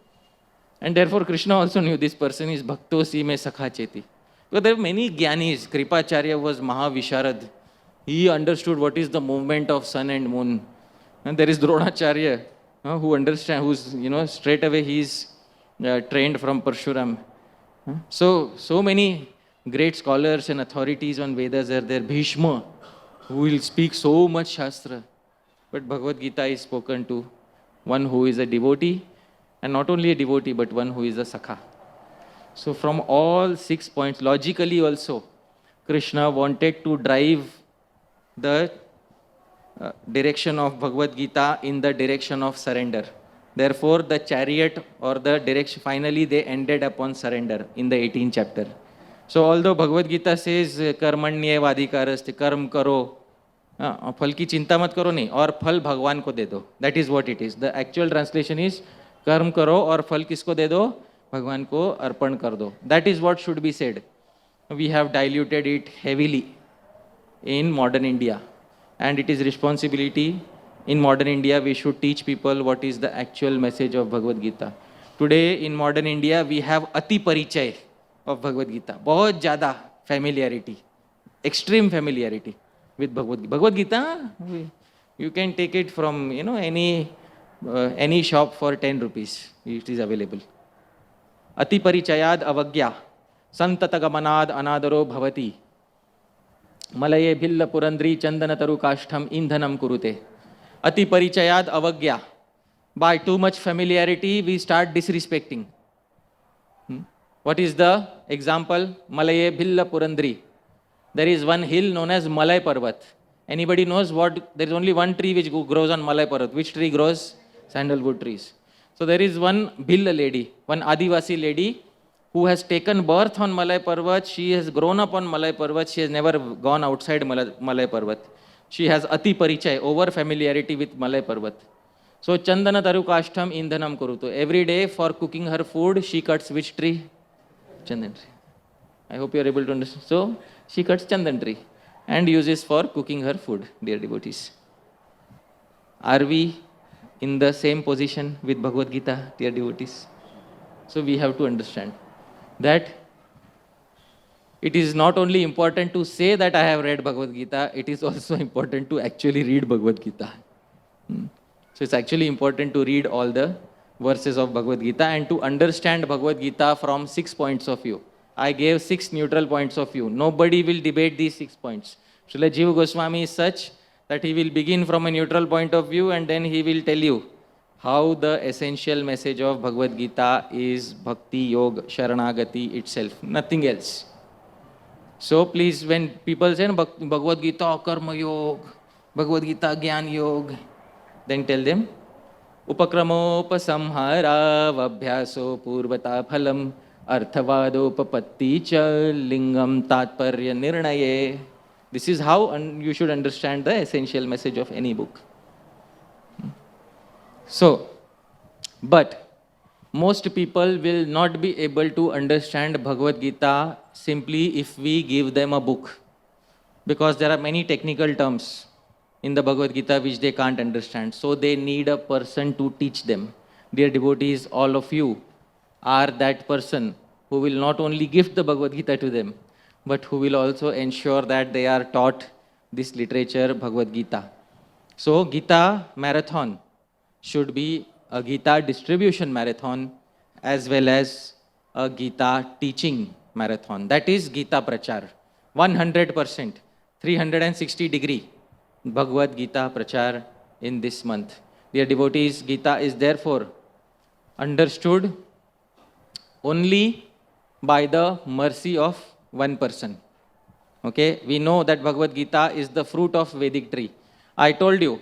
[SPEAKER 2] And therefore, Krishna also knew this person is Bhakto Si Me Sakha Cheti. Because there are many Gyanis. Kripacharya was Mahavisharad. He understood what is the movement of sun and moon. And there is Dronacharya, who understands, who's, straight away he's trained from Parshuram. So many great scholars and authorities on Vedas are there. Bhishma, who will speak so much Shastra. But Bhagavad-Gītā is spoken to one who is a devotee, and not only a devotee, but one who is a Sakha. So from all 6 points, logically also, Krishna wanted to drive the direction of Bhagavad-Gītā in the direction of surrender. Therefore, the chariot or the direction, finally they ended upon surrender in the 18th chapter. So although Bhagavad-Gītā says, कर्मण्येव अधिकारस्ते, कर्म करो, फल की चिंता मत करो नहीं, और फल भगवान को दे दो. That is what it is. The actual translation is, कर्म करो और फल किसको दे दो? भगवान को अर्पण कर दो. That is what should be said. We have diluted it heavily in modern India. And it is responsibility in modern India, we should teach people what is the actual message of Bhagavad-Gītā. Today in modern India, we have ati parichay of Bhagavad-Gītā. बहुत ज़्यादा familiarity, extreme familiarity with Bhagavad-Gītā. Bhagavad-Gītā, you can take it from any shop for 10 rupees. It is available. Ati parichayad avagya, santatagamanaad anadaro bhavati. Malaye bhilla purandri chandanataru kashtham indhanam kurute. Ati parichayad avagya. By too much familiarity, we start disrespecting. What is the example? Malaye bhilla purandri. There is one hill known as Malay Parvat. Anybody knows what? There is only one tree which grows on Malay Parvat. Which tree grows? Sandalwood trees. So there is one Bhilla lady, one Adivasi lady who has taken birth on Malay Parvat. She has grown up on Malay Parvat. She has never gone outside Malay Parvat. She has ati parichay, over familiarity with Malay Parvat. So Chandana taru kashtham indhanam kurutu. Every day for cooking her food, she cuts which tree? Chandan tree. I hope you are able to understand. So she cuts Chandan tree and uses for cooking her food, dear devotees. Are we in the same position with Bhagavad-Gītā, dear devotees? So we have to understand that it is not only important to say that I have read Bhagavad-Gītā, it is also important to actually read Bhagavad-Gītā. So it's actually important to read all the verses of Bhagavad-Gītā and to understand Bhagavad-Gītā from 6 points of view. I gave 6 neutral points of view. Nobody will debate these 6 points. Srila Jiva Goswami is such that he will begin from a neutral point of view and then he will tell you how the essential message of Bhagavad-Gītā is Bhakti Yoga, Sharanagati itself, nothing else. So please, when people say Bhagavad-Gītā Karma Yoga, Bhagavad-Gītā Gyan Yoga, then tell them Upakramopasamhara Vabhyaso Purvata Phalam Arthavadopapatti Cha Lingam Tatparya Nirnaye. This is how you should understand the essential message of any book. So, but most people will not be able to understand Bhagavad-Gītā simply if we give them a book. Because there are many technical terms in the Bhagavad-Gītā which they can't understand. So they need a person to teach them. Dear devotees, all of you are that person who will not only gift the Bhagavad-Gītā to them, but who will also ensure that they are taught this literature, Bhagavad-Gītā. So Gita Marathon should be a Gita distribution marathon as well as a Gita teaching marathon. That is Gita Prachar. 100%, 360-degree Bhagavad-Gītā Prachar in this month. Dear devotees, Gita is therefore understood only by the mercy of one person. Okay, we know that Bhagavad-Gītā is the fruit of Vedic tree. I told you,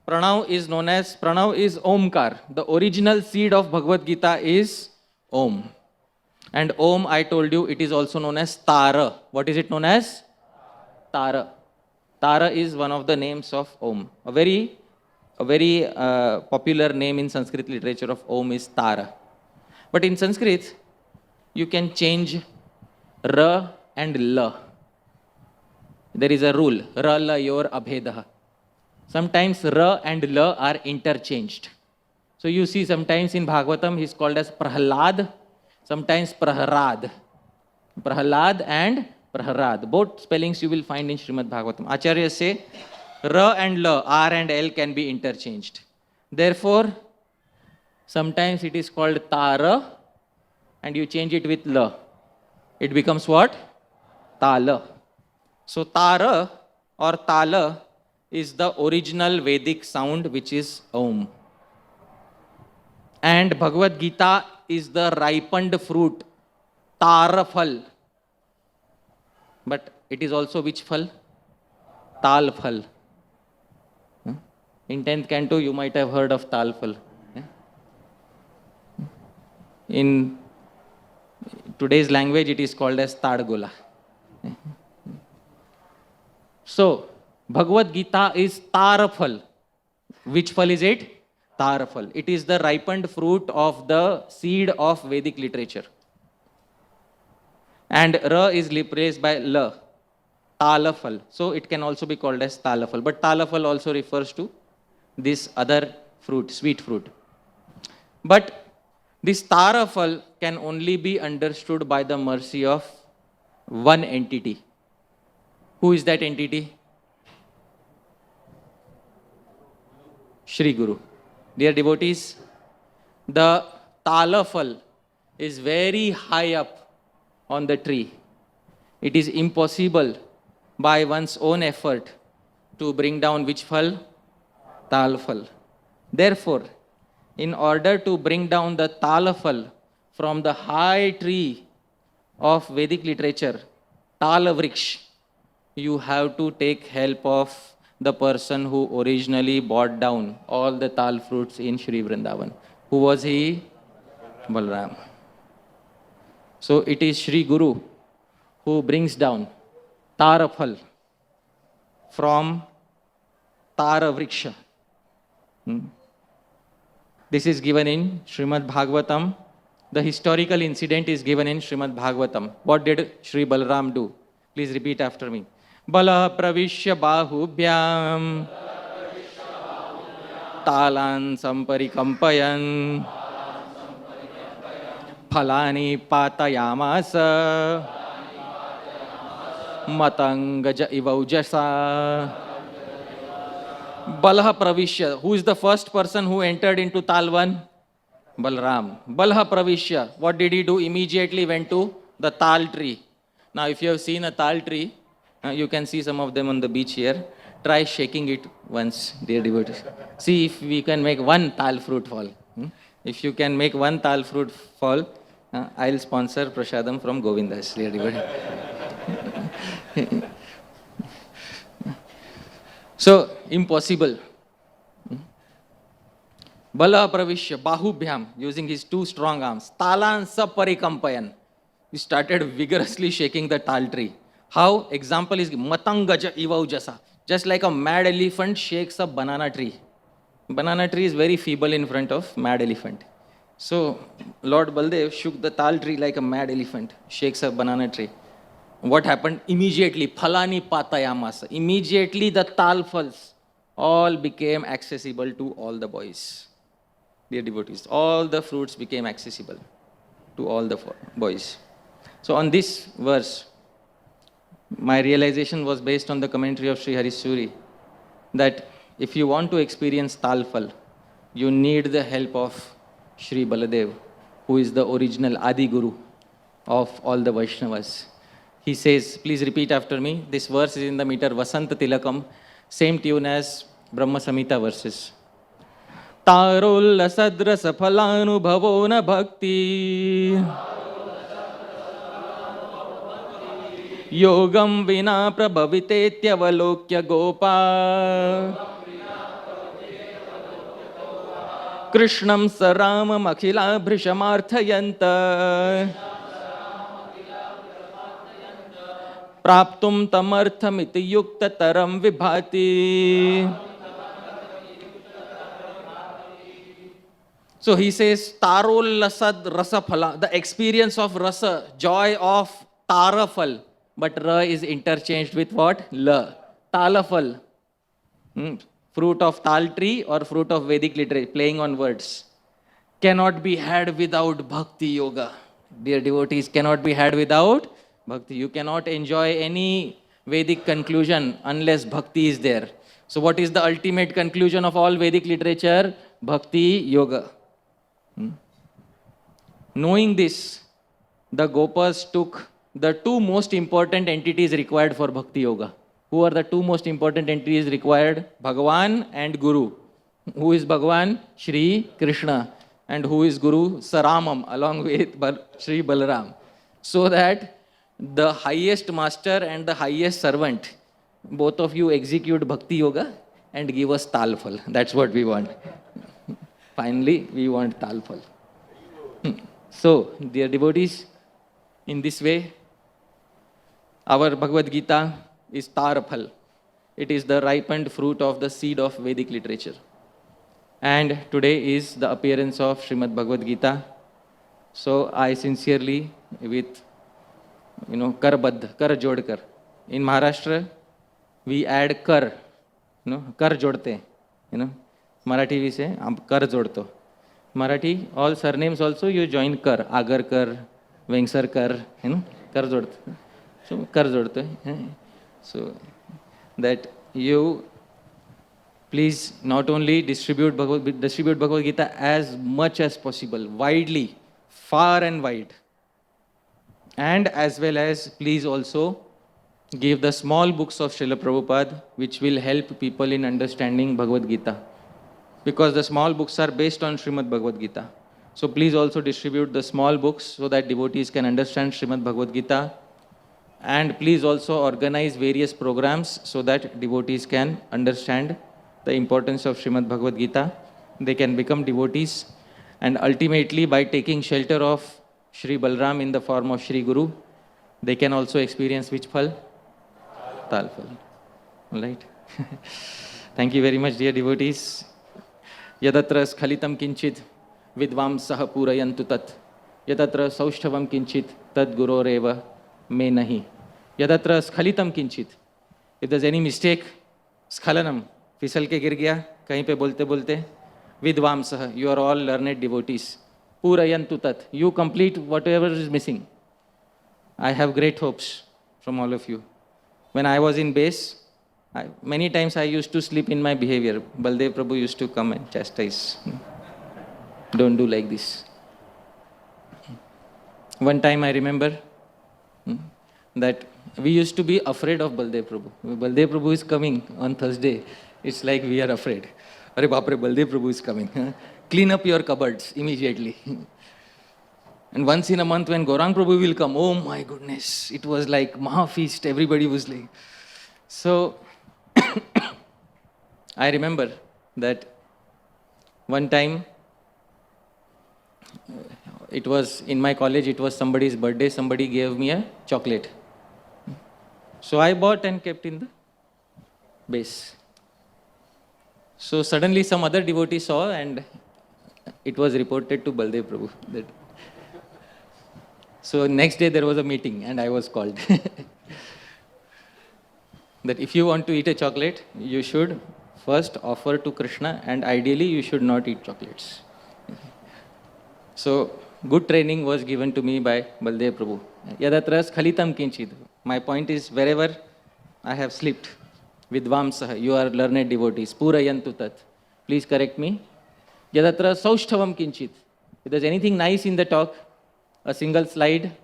[SPEAKER 2] Pranav is Omkar. The original seed of Bhagavad-Gītā is Om. And Om, I told you, it is also known as Tara. What is it known as? Tara. Tara is one of the names of Om. A very popular name in Sanskrit literature of Om is Tara. But in Sanskrit, you can change Ra and La. There is a rule, Ra La Yor Abhedah. Sometimes Ra and La are interchanged. So you see sometimes in Bhagavatam he is called as Prahlad, sometimes Praharad. Prahlad and Praharad. Both spellings you will find in Śrīmad-Bhagavatam. Acharyas say Ra and La, R and L can be interchanged. Therefore, sometimes it is called Tara and you change it with La. It becomes what? Tala. So Tara or Tala is the original Vedic sound which is Om. And Bhagavad-Gītā is the ripened fruit, Tara Phal. But it is also which Phal? Tal Phal. In 10th canto you might have heard of Tal Phal. In today's language it is called as Tadgola. So, Bhagavad-Gītā is Tara Phal. Which Phal is it? Tara Phal. It is the ripened fruit of the seed of Vedic literature. And Ra is replaced by La, Tala Phal. So it can also be called as Tala Phal. But Tala Phal also refers to this other fruit, sweet fruit. But this Tara Phal can only be understood by the mercy of one entity. Who is that entity? Shri Guru. Dear devotees, the Tala Phal is very high up on the tree. It is impossible by one's own effort to bring down which Phal? Tal Phal. Therefore, in order to bring down the Tala Phal from the high tree of Vedic literature, Tala Vriksh, you have to take help of the person who originally brought down all the tal fruits in Shri Vrindavan. Who was he? Balram. So it is Shri Guru who brings down Tara Phal from Tara Vriksha. This is given in Śrīmad-Bhagavatam. The historical incident is given in Śrīmad-Bhagavatam. What did Shri Balram do? Please repeat after me. Bala pravishya bahubhyam talan samparikampayan phalani patayamasa matangaja ivaujasa. Balaha pravishya. Who is the first person who entered into Talvan? Balram. Balaha pravishya. What did he do? Immediately went to the tal tree. Now if you have seen a tal tree, you can see some of them on the beach here. Try shaking it once, dear devotees. See if we can make one tal fruit fall. If you can make one tal fruit fall, I'll sponsor Prashadam from Govindas, dear devotees. So, impossible. Bala pravishya bahubhyam, using his two strong arms. Talan saparikampayan. He started vigorously shaking the tal tree. How? Example is matangaja ivaujasa. Just like a mad elephant shakes a banana tree. Banana tree is very feeble in front of mad elephant. So Lord Baldev shook the tal tree like a mad elephant, shakes a banana tree. What happened? Immediately, phalani patayamasa. Immediately the tal phals all became accessible to all the boys. Dear devotees, all the fruits became accessible to all the boys. So on this verse, my realization was based on the commentary of Sri Harisuri that if you want to experience tal phal, you need the help of Shri Baladev, who is the original Adi Guru of all the Vaishnavas. He says, please repeat after me. This verse is in the meter Vasanta Tilakam, same tune as Brahma Samhita verses. Tarulla sadrasa phalanubhavo na bhakti yogam vina prabhavitetyavalokyya gopa krishnam saramam akhila bhrishamarthayanta praptum tamarthamiti yukta taram vibhati. So he says, Tarol lasad rasa phala, the experience of rasa, joy of tarafal. But ra is interchanged with what? La. Talafal. Fruit of tal tree or fruit of Vedic literature, playing on words. Cannot be had without bhakti yoga. Dear devotees, cannot be had without bhakti. You cannot enjoy any Vedic conclusion unless bhakti is there. So what is the ultimate conclusion of all Vedic literature? Bhakti yoga. Knowing this, the Gopas took the two most important entities required for Bhakti Yoga. Who are the two most important entities required? Bhagavan and Guru. Who is Bhagavan? Shri Krishna. And who is Guru? Saramam, along with Shri Balaram. So that the highest master and the highest servant, both of you execute Bhakti Yoga and give us Talfal. That's what we want. Finally, we want Talfal. So, dear devotees, in this way, our Bhagavad-Gītā is Tarafal. It is the ripened fruit of the seed of Vedic literature. And today is the appearance of Śrīmad-Bhagavad-Gītā. So I sincerely, with, kar jodkar. In Maharashtra, we add kar, kar jodte, Marathi we say, kar jodto. Marathi, all surnames also you join kar, Agarkar, Vengsarkar, kar jodto. So kar jodto. So that you please not only distribute Bhagavad-Gītā as much as possible, widely, far and wide. And as well as please also give the small books of Srila Prabhupada which will help people in understanding Bhagavad-Gītā. Because the small books are based on Śrīmad-Bhagavad-Gītā. So please also distribute the small books so that devotees can understand Śrīmad-Bhagavad-Gītā. And please also organize various programs so that devotees can understand the importance of Śrīmad-Bhagavad-Gītā. They can become devotees. And ultimately, by taking shelter of Shri Balaram in the form of Shri Guru, they can also experience which phal? Talfal. All right? Thank you very much, dear devotees. Yadatra skhalitam kinchit vidvamsah purayantu tat. Yadatra saushthavam kinchit tad guroreva me nahi. Yadatra skhalitam kinchit. If there's any mistake, skhalanam, फिसल के गिर गया कहीं पे बोलते बोलते, vidvamsah, you are all learned devotees. Purayantu tat, you complete whatever is missing. I have great hopes from all of you. When I was in base, many times I used to slip in my behavior. Baldev Prabhu used to come and chastise. Don't do like this. One time I remember that we used to be afraid of Baldev Prabhu. Baldev Prabhu is coming on Thursday. It's like we are afraid. Arre Bapre, Baldev Prabhu is coming. Clean up your cupboards immediately. And once in a month when Gaurang Prabhu will come, oh my goodness, it was like Maha Feast. Everybody was like. So, I remember that one time, it was in my college, it was somebody's birthday, somebody gave me a chocolate. So I bought and kept in the base. So suddenly some other devotee saw and it was reported to Baldev Prabhu. So next day there was a meeting and I was called. That if you want to eat a chocolate, you should first offer to Krishna and ideally you should not eat chocolates. So good training was given to me by Baldev Prabhu. Yadatra khalitam kinchid. My point is wherever I have slipped, vidvamsah, you are learned devotees, purayantu tat. Please correct me. Yadatra saushthavam kinchid. If there's anything nice in the talk, a single slide,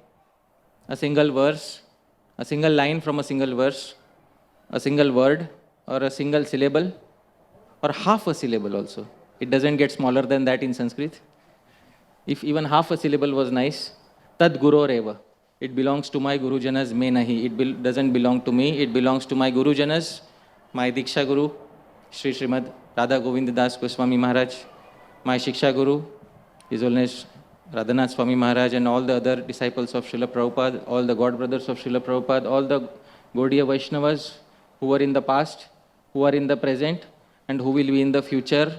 [SPEAKER 2] a single verse, a single line from a single verse, a single word, or a single syllable, or half a syllable also. It doesn't get smaller than that in Sanskrit. If even half a syllable was nice, tad guroreva. It belongs to my Gurujanas, me nahi. It doesn't belong to me, it belongs to my Gurujanas, my Diksha Guru, Sri Śrīmad Radha Govind Das Goswami Maharaj, my Shiksha Guru, His Holiness Radhanath Swami Maharaj, and all the other disciples of Srila Prabhupada, all the God brothers of Srila Prabhupada, all the Gaudiya Vaishnavas who were in the past, who are in the present, and who will be in the future,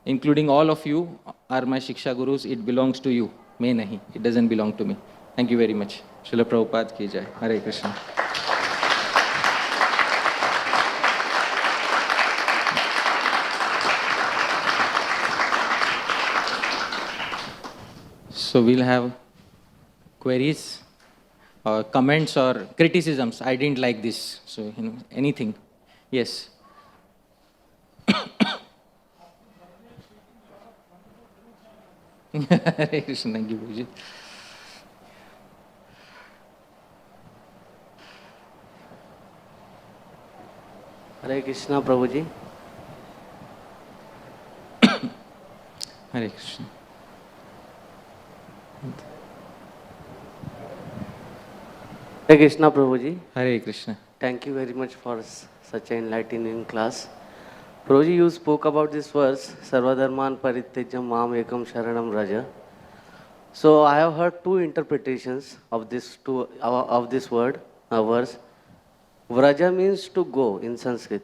[SPEAKER 2] including all of you, are my Shiksha Gurus. It belongs to you. Main nahi. It doesn't belong to me. Thank you very much. Srila Prabhupada ki jai. Hare Krishna. So we'll have queries, or comments, or criticisms. I didn't like this. So, anything. Yes. Hare Krishna. Thank you, Guruji.
[SPEAKER 3] Hare Krishna, Prabhuji.
[SPEAKER 2] Hare Krishna.
[SPEAKER 3] Hare Krishna, Prabhuji.
[SPEAKER 2] Hare Krishna.
[SPEAKER 3] Thank you very much for such an enlightening class. Prabhuji, you spoke about this verse, Sarvadharman Parityajam Mam Ekam Sharanam Raja. So I have heard two interpretations of this verse. Vraja means to go in Sanskrit.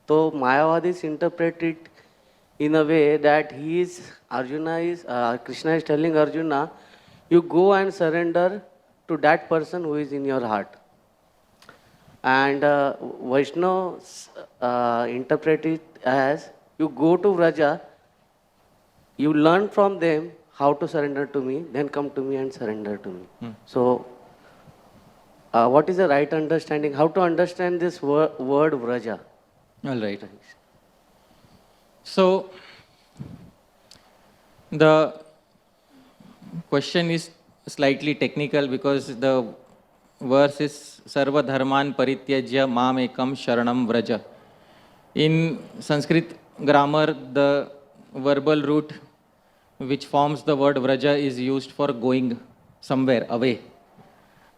[SPEAKER 3] So Mayavadis interpret it in a way that Krishna is telling Arjuna, you go and surrender to that person who is in your heart. And Vaishnavas interpret it as, you go to Vraja, you learn from them how to surrender to me, then come to me and surrender to me. So, what is the right understanding? How to understand this word Vraja?
[SPEAKER 2] All right. So, the question is slightly technical because the verse is Sarva Dharman Parityajya Mam Ekam Sharanam Vraja. In Sanskrit grammar, the verbal root which forms the word Vraja is used for going somewhere away.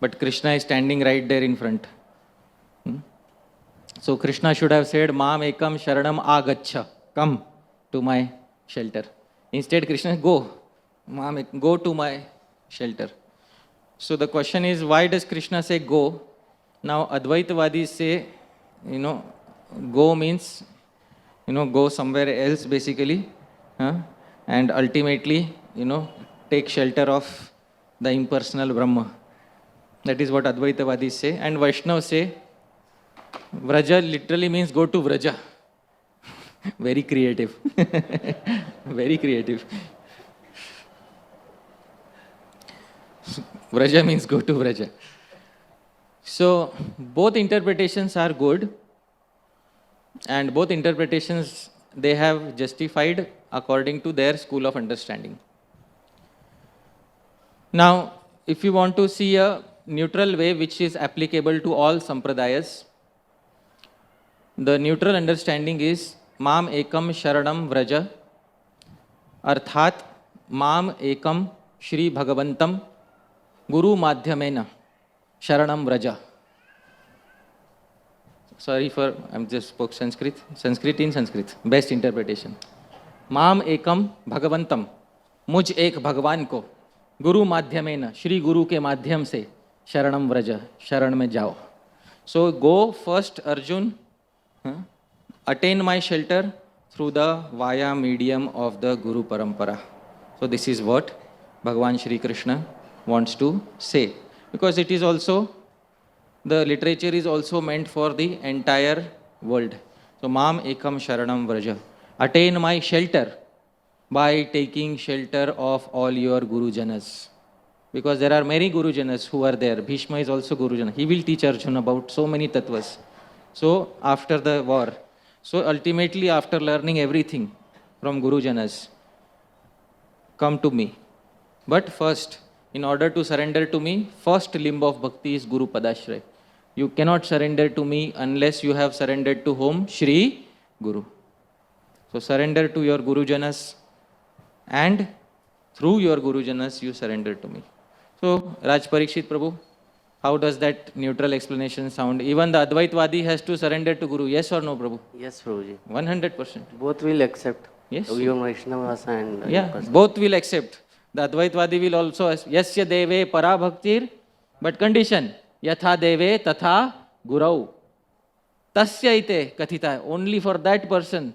[SPEAKER 2] But Krishna is standing right there in front. So Krishna should have said, Mam Ekam Sharanam Agacha. Come to my shelter. Instead, Krishna, go. Go to my shelter. So the question is, why does Krishna say go? Now Advaitavadis say, go means, go somewhere else basically. And ultimately, take shelter of the impersonal Brahma. That is what Advaitavadis say. And Vaishnavas say, Vraja literally means go to Vraja. Very creative. Very creative. Vraja means go to Vraja. So, both interpretations are good. And both interpretations, they have justified according to their school of understanding. Now, if you want to see a neutral way which is applicable to all sampradayas, the neutral understanding is Mam Ekam Sharanam Vraja, Arthat Mam Ekam Shri Bhagavantam Guru Madhyamena Sharanam Vraja. Sorry for, I'm just spoke Sanskrit. Sanskrit in Sanskrit. Best interpretation. Mam Ekam Bhagavantam. Muj ek Bhagwan ko. Guru Madhyamena. Shri Guru ke Madhyam se. Sharanam Vraja. Sharan mein jao. So go first, Arjun. Attain my shelter through the via medium of the Guru Parampara. So this is what Bhagavan Shri Krishna wants to say. Because it is also, the literature is also meant for the entire world. So Mam Ekam Sharanam Vraja. Attain my shelter by taking shelter of all your Gurujanas. Because there are many Gurujanas who are there. Bhishma is also Gurujana. He will teach Arjuna about so many tattvas. So after the war, so ultimately after learning everything from Gurujanas, come to me. But first, in order to surrender to me, first limb of bhakti is Guru Padashray. You cannot surrender to me unless you have surrendered to whom? Shri Guru. So surrender to your Gurujanas, and through your Gurujanas you surrender to me. So Raj Parikshit Prabhu, how does that neutral explanation sound? Even the Advaitvadi has to surrender to Guru. Yes or no, Prabhu?
[SPEAKER 3] Yes, Prabhuji.
[SPEAKER 2] 100%.
[SPEAKER 3] Both will accept.
[SPEAKER 2] Yes.
[SPEAKER 3] Even Vaishnavas and...
[SPEAKER 2] Yeah, both will accept. The Advaitvadi will also ask, Yasya Deve Para Bhaktir, but condition, yatha deve tatha gurau. Tasya ite kathita. Only for that person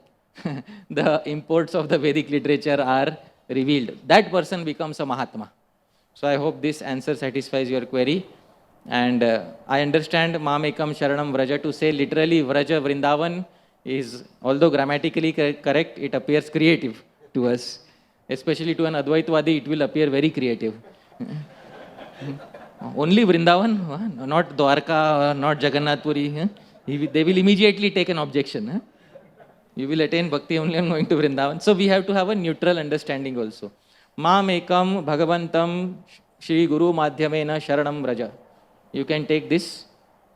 [SPEAKER 2] the imports of the Vedic literature are revealed. That person becomes a Mahatma. So I hope this answer satisfies your query. And I understand Mamekam Sharanam Vraja to say literally Vraja Vrindavan is, although grammatically correct, it appears creative to us. Especially to an Advaitvadi, it will appear very creative. Only Vrindavan, not Dwarka, not Jagannath Puri. They will immediately take an objection. You will attain bhakti only on going to Vrindavan. So we have to have a neutral understanding also. Mam ekam bhagavantam Shri Guru Madhyamena Sharanam Vraja. You can take this,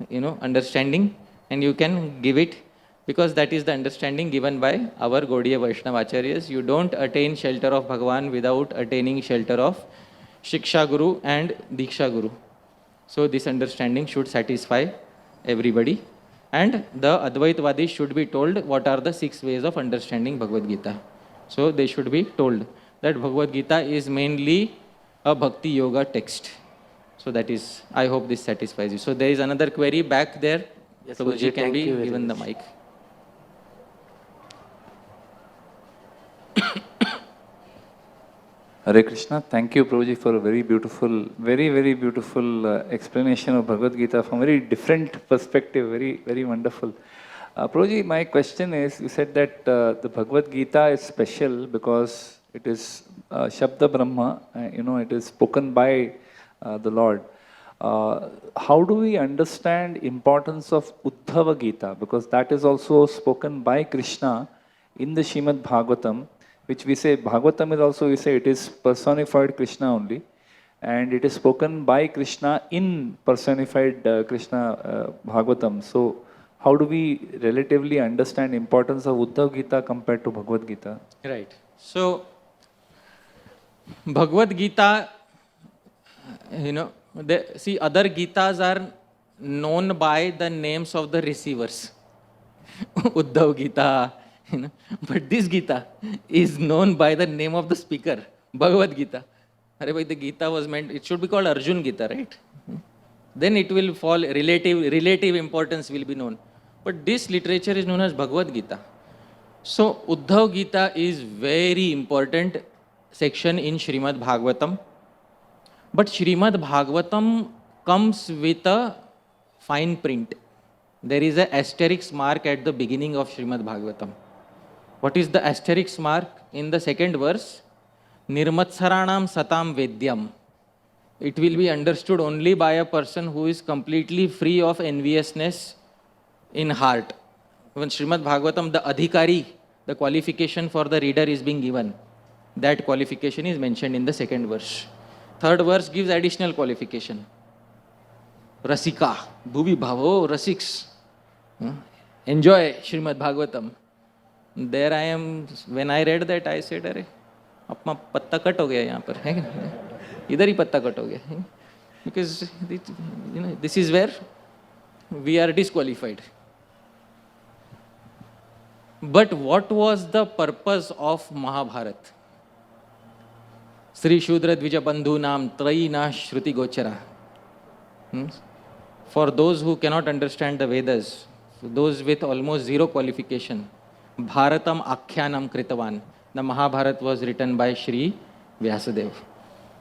[SPEAKER 2] understanding, and you can give it, because that is the understanding given by our Gaudiya Vaishnava Acharyas. You don't attain shelter of Bhagavan without attaining shelter of Shiksha Guru and Diksha Guru. So this understanding should satisfy everybody. And the Advaitvadis should be told what are the 6 ways of understanding Bhagavad Gita. So they should be told that Bhagavad Gita is mainly a Bhakti Yoga text. So that is, I hope this satisfies you. So there is another query back there.
[SPEAKER 3] Yes,
[SPEAKER 2] Prabhuji can be
[SPEAKER 3] you very
[SPEAKER 2] given the
[SPEAKER 3] much.
[SPEAKER 2] mic.
[SPEAKER 4] Hare Krishna. Thank you, Prabhuji, for a very beautiful, very beautiful explanation of Bhagavad Gita from a very different perspective. Very, very wonderful. Prabhuji, my question is, you said that the Bhagavad Gita is special because it is Shabda Brahma, it is spoken by the Lord. How do we understand importance of Uddhava Gita? Because that is also spoken by Krishna in the Śrīmad-Bhagavatam, which we say, Bhagavatam is also, we say it is personified Krishna only. And it is spoken by Krishna in personified Krishna Bhagavatam. So how do we relatively understand importance of Uddhava Gita compared to Bhagavad Gita?
[SPEAKER 2] Right. So, Bhagavad Gita, see, other Gitas are known by the names of the receivers. Uddhav Gita, but this Gita is known by the name of the speaker, Bhagavad Gita. The Gita was meant, it should be called Arjun Gita, right? Then it will fall, relative importance will be known. But this literature is known as Bhagavad Gita. So, Uddhav Gita is very important section in Śrīmad-Bhagavatam. But Śrīmad-Bhagavatam comes with a fine print. There is an asterisk mark at the beginning of Śrīmad-Bhagavatam. What is the asterisk mark? In the second verse, Nirmatsaranam Satam Vedyam. It will be understood only by a person who is completely free of enviousness in heart. When Śrīmad-Bhagavatam, the adhikari, the qualification for the reader is being given. That qualification is mentioned in the second verse. Third verse gives additional qualification. Rasika, Bhuvi Bhavo, Rasiks. Enjoy Śrīmad-Bhagavatam. There I am, when I read that, I said, अरे अपना पत्ता cut हो गया यहाँ पर, है क्या? इधर ही पत्ता कट हो गया. Because this is where we are disqualified. But what was the purpose of Mahabharata? Sri Shudra Dvija Bandhu Nam Traina Shruti Gochara. For those who cannot understand the Vedas, those with almost zero qualification, Bharatam Akyanam Kritavan. The Mahabharata was written by Shri Vyasadeva.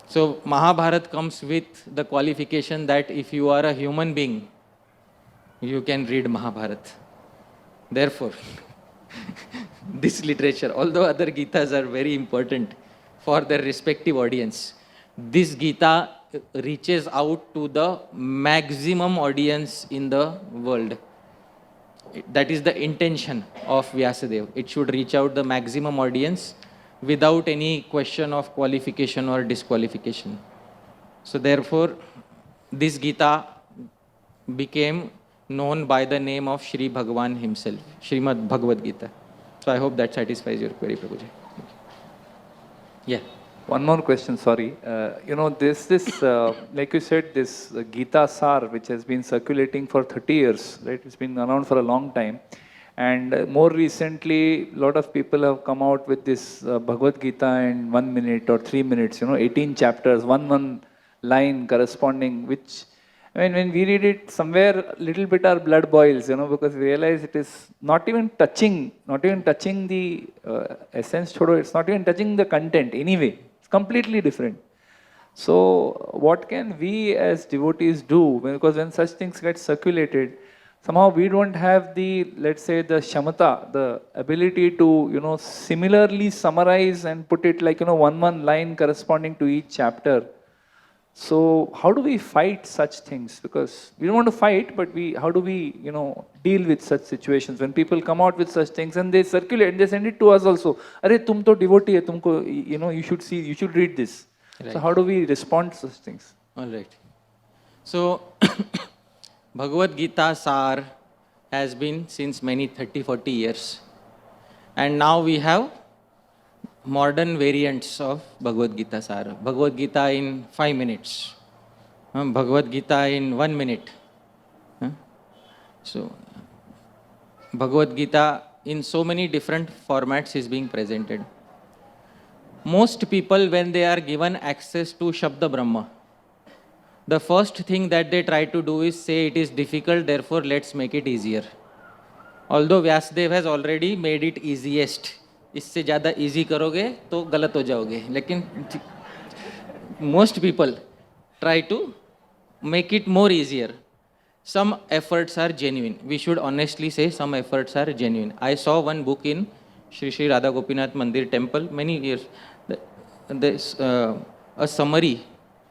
[SPEAKER 2] So Mahabharata comes with the qualification that if you are a human being, you can read Mahabharata. Therefore, this literature, although other Gitas are very important for their respective audience, this Gita reaches out to the maximum audience in the world. That is the intention of Vyasadeva. It should reach out the maximum audience without any question of qualification or disqualification. So therefore, this Gita became known by the name of Shri Bhagavan himself, Śrīmad-Bhagavad-Gītā. So I hope that satisfies your query, Prabhuji. Yeah.
[SPEAKER 4] One more question, sorry. This like you said, this Gita Sar, which has been circulating for 30 years, right? It's been around for a long time. And more recently, a lot of people have come out with this Bhagavad Gita in 1 minute or 3 minutes, 18 chapters, one line corresponding, which I mean, when we read it, somewhere a little bit our blood boils, because we realize it is not even touching the essence, chodo, it's not even touching the content anyway. It's completely different. So, what can we as devotees do? Because when such things get circulated, somehow we don't have the, let's say, the shamata, the ability to, similarly summarize and put it like, one line corresponding to each chapter. So, how do we fight such things? Because we don't want to fight, but how do we, deal with such situations when people come out with such things and they circulate and they send it to us also. Arey, tum to devotee hai, tumko, you should read this. Right. So, how do we respond to such things?
[SPEAKER 2] All right. So, Bhagavad-Gītā Sar has been since many 30-40 years. And now we have modern variants of Bhagavad-Gītā Sar. Bhagavad-Gītā in 5 minutes. Bhagavad-Gītā in 1 minute. So, Bhagavad-Gītā in so many different formats is being presented. Most people, when they are given access to Shabda Brahma, the first thing that they try to do is say it is difficult, therefore let's make it easier. Although Vyasdev has already made it easiest. इससे ज़्यादा easy करोगे तो गलत हो जाओगे. लेकिन most people try to make it more easier. Some efforts are genuine. We should honestly say some efforts are genuine. I saw one book in Shri Radha Gopinath Mandir temple many years. There's a summary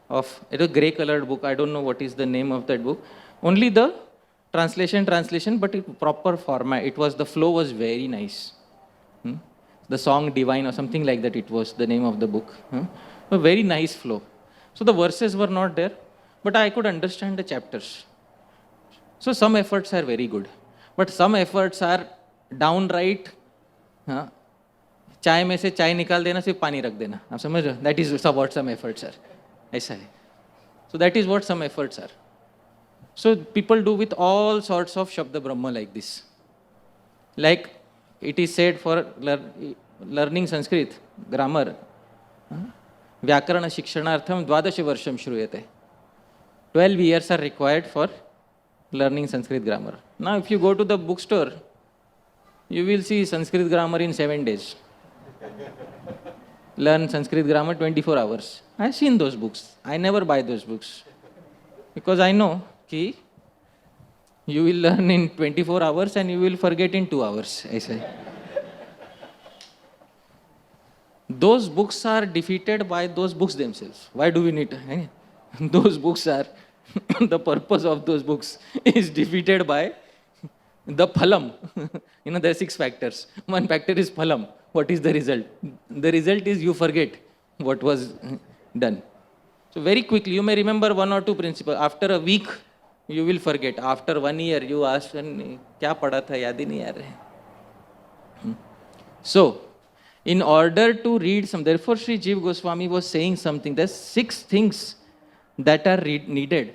[SPEAKER 2] of a grey colored book. I don't know what is the name of that book. Only the translation, but in proper format. The flow was very nice. The song Divine or something like that, it was the name of the book. A very nice flow. So the verses were not there, but I could understand the chapters. So some efforts are very good, but some efforts are downright, चाय में से चाय निकाल देना, सिर्फ पानी रख देना. आप समझ रहे हो? That is what some efforts are. ऐसा है. So that is what some efforts are. So people do with all sorts of Shabda Brahma like this. Like it is said for learning Sanskrit grammar, Vyakarana Shikshanartham 12 varsham shruyate. 12 years are required for learning Sanskrit grammar. Now if you go to the bookstore, you will see Sanskrit grammar in 7 days. Learn Sanskrit grammar 24 hours. I have seen those books. I never buy those books. Because I know कि you will learn in 24 hours and you will forget in 2 hours. ऐसे. Those books are defeated by those books themselves. Why do we need to? Those books are, the purpose of those books is defeated by the phalam. There are 6 factors. One factor is phalam. What is the result? The result is you forget what was done. So very quickly, you may remember 1 or 2 principles. After a week, you will forget. After 1 year, you ask, क्या पढ़ा था याद ही नहीं आ रहा. So, in order to read some, therefore Sri Jiva Goswami was saying something. There's 6 things that are needed.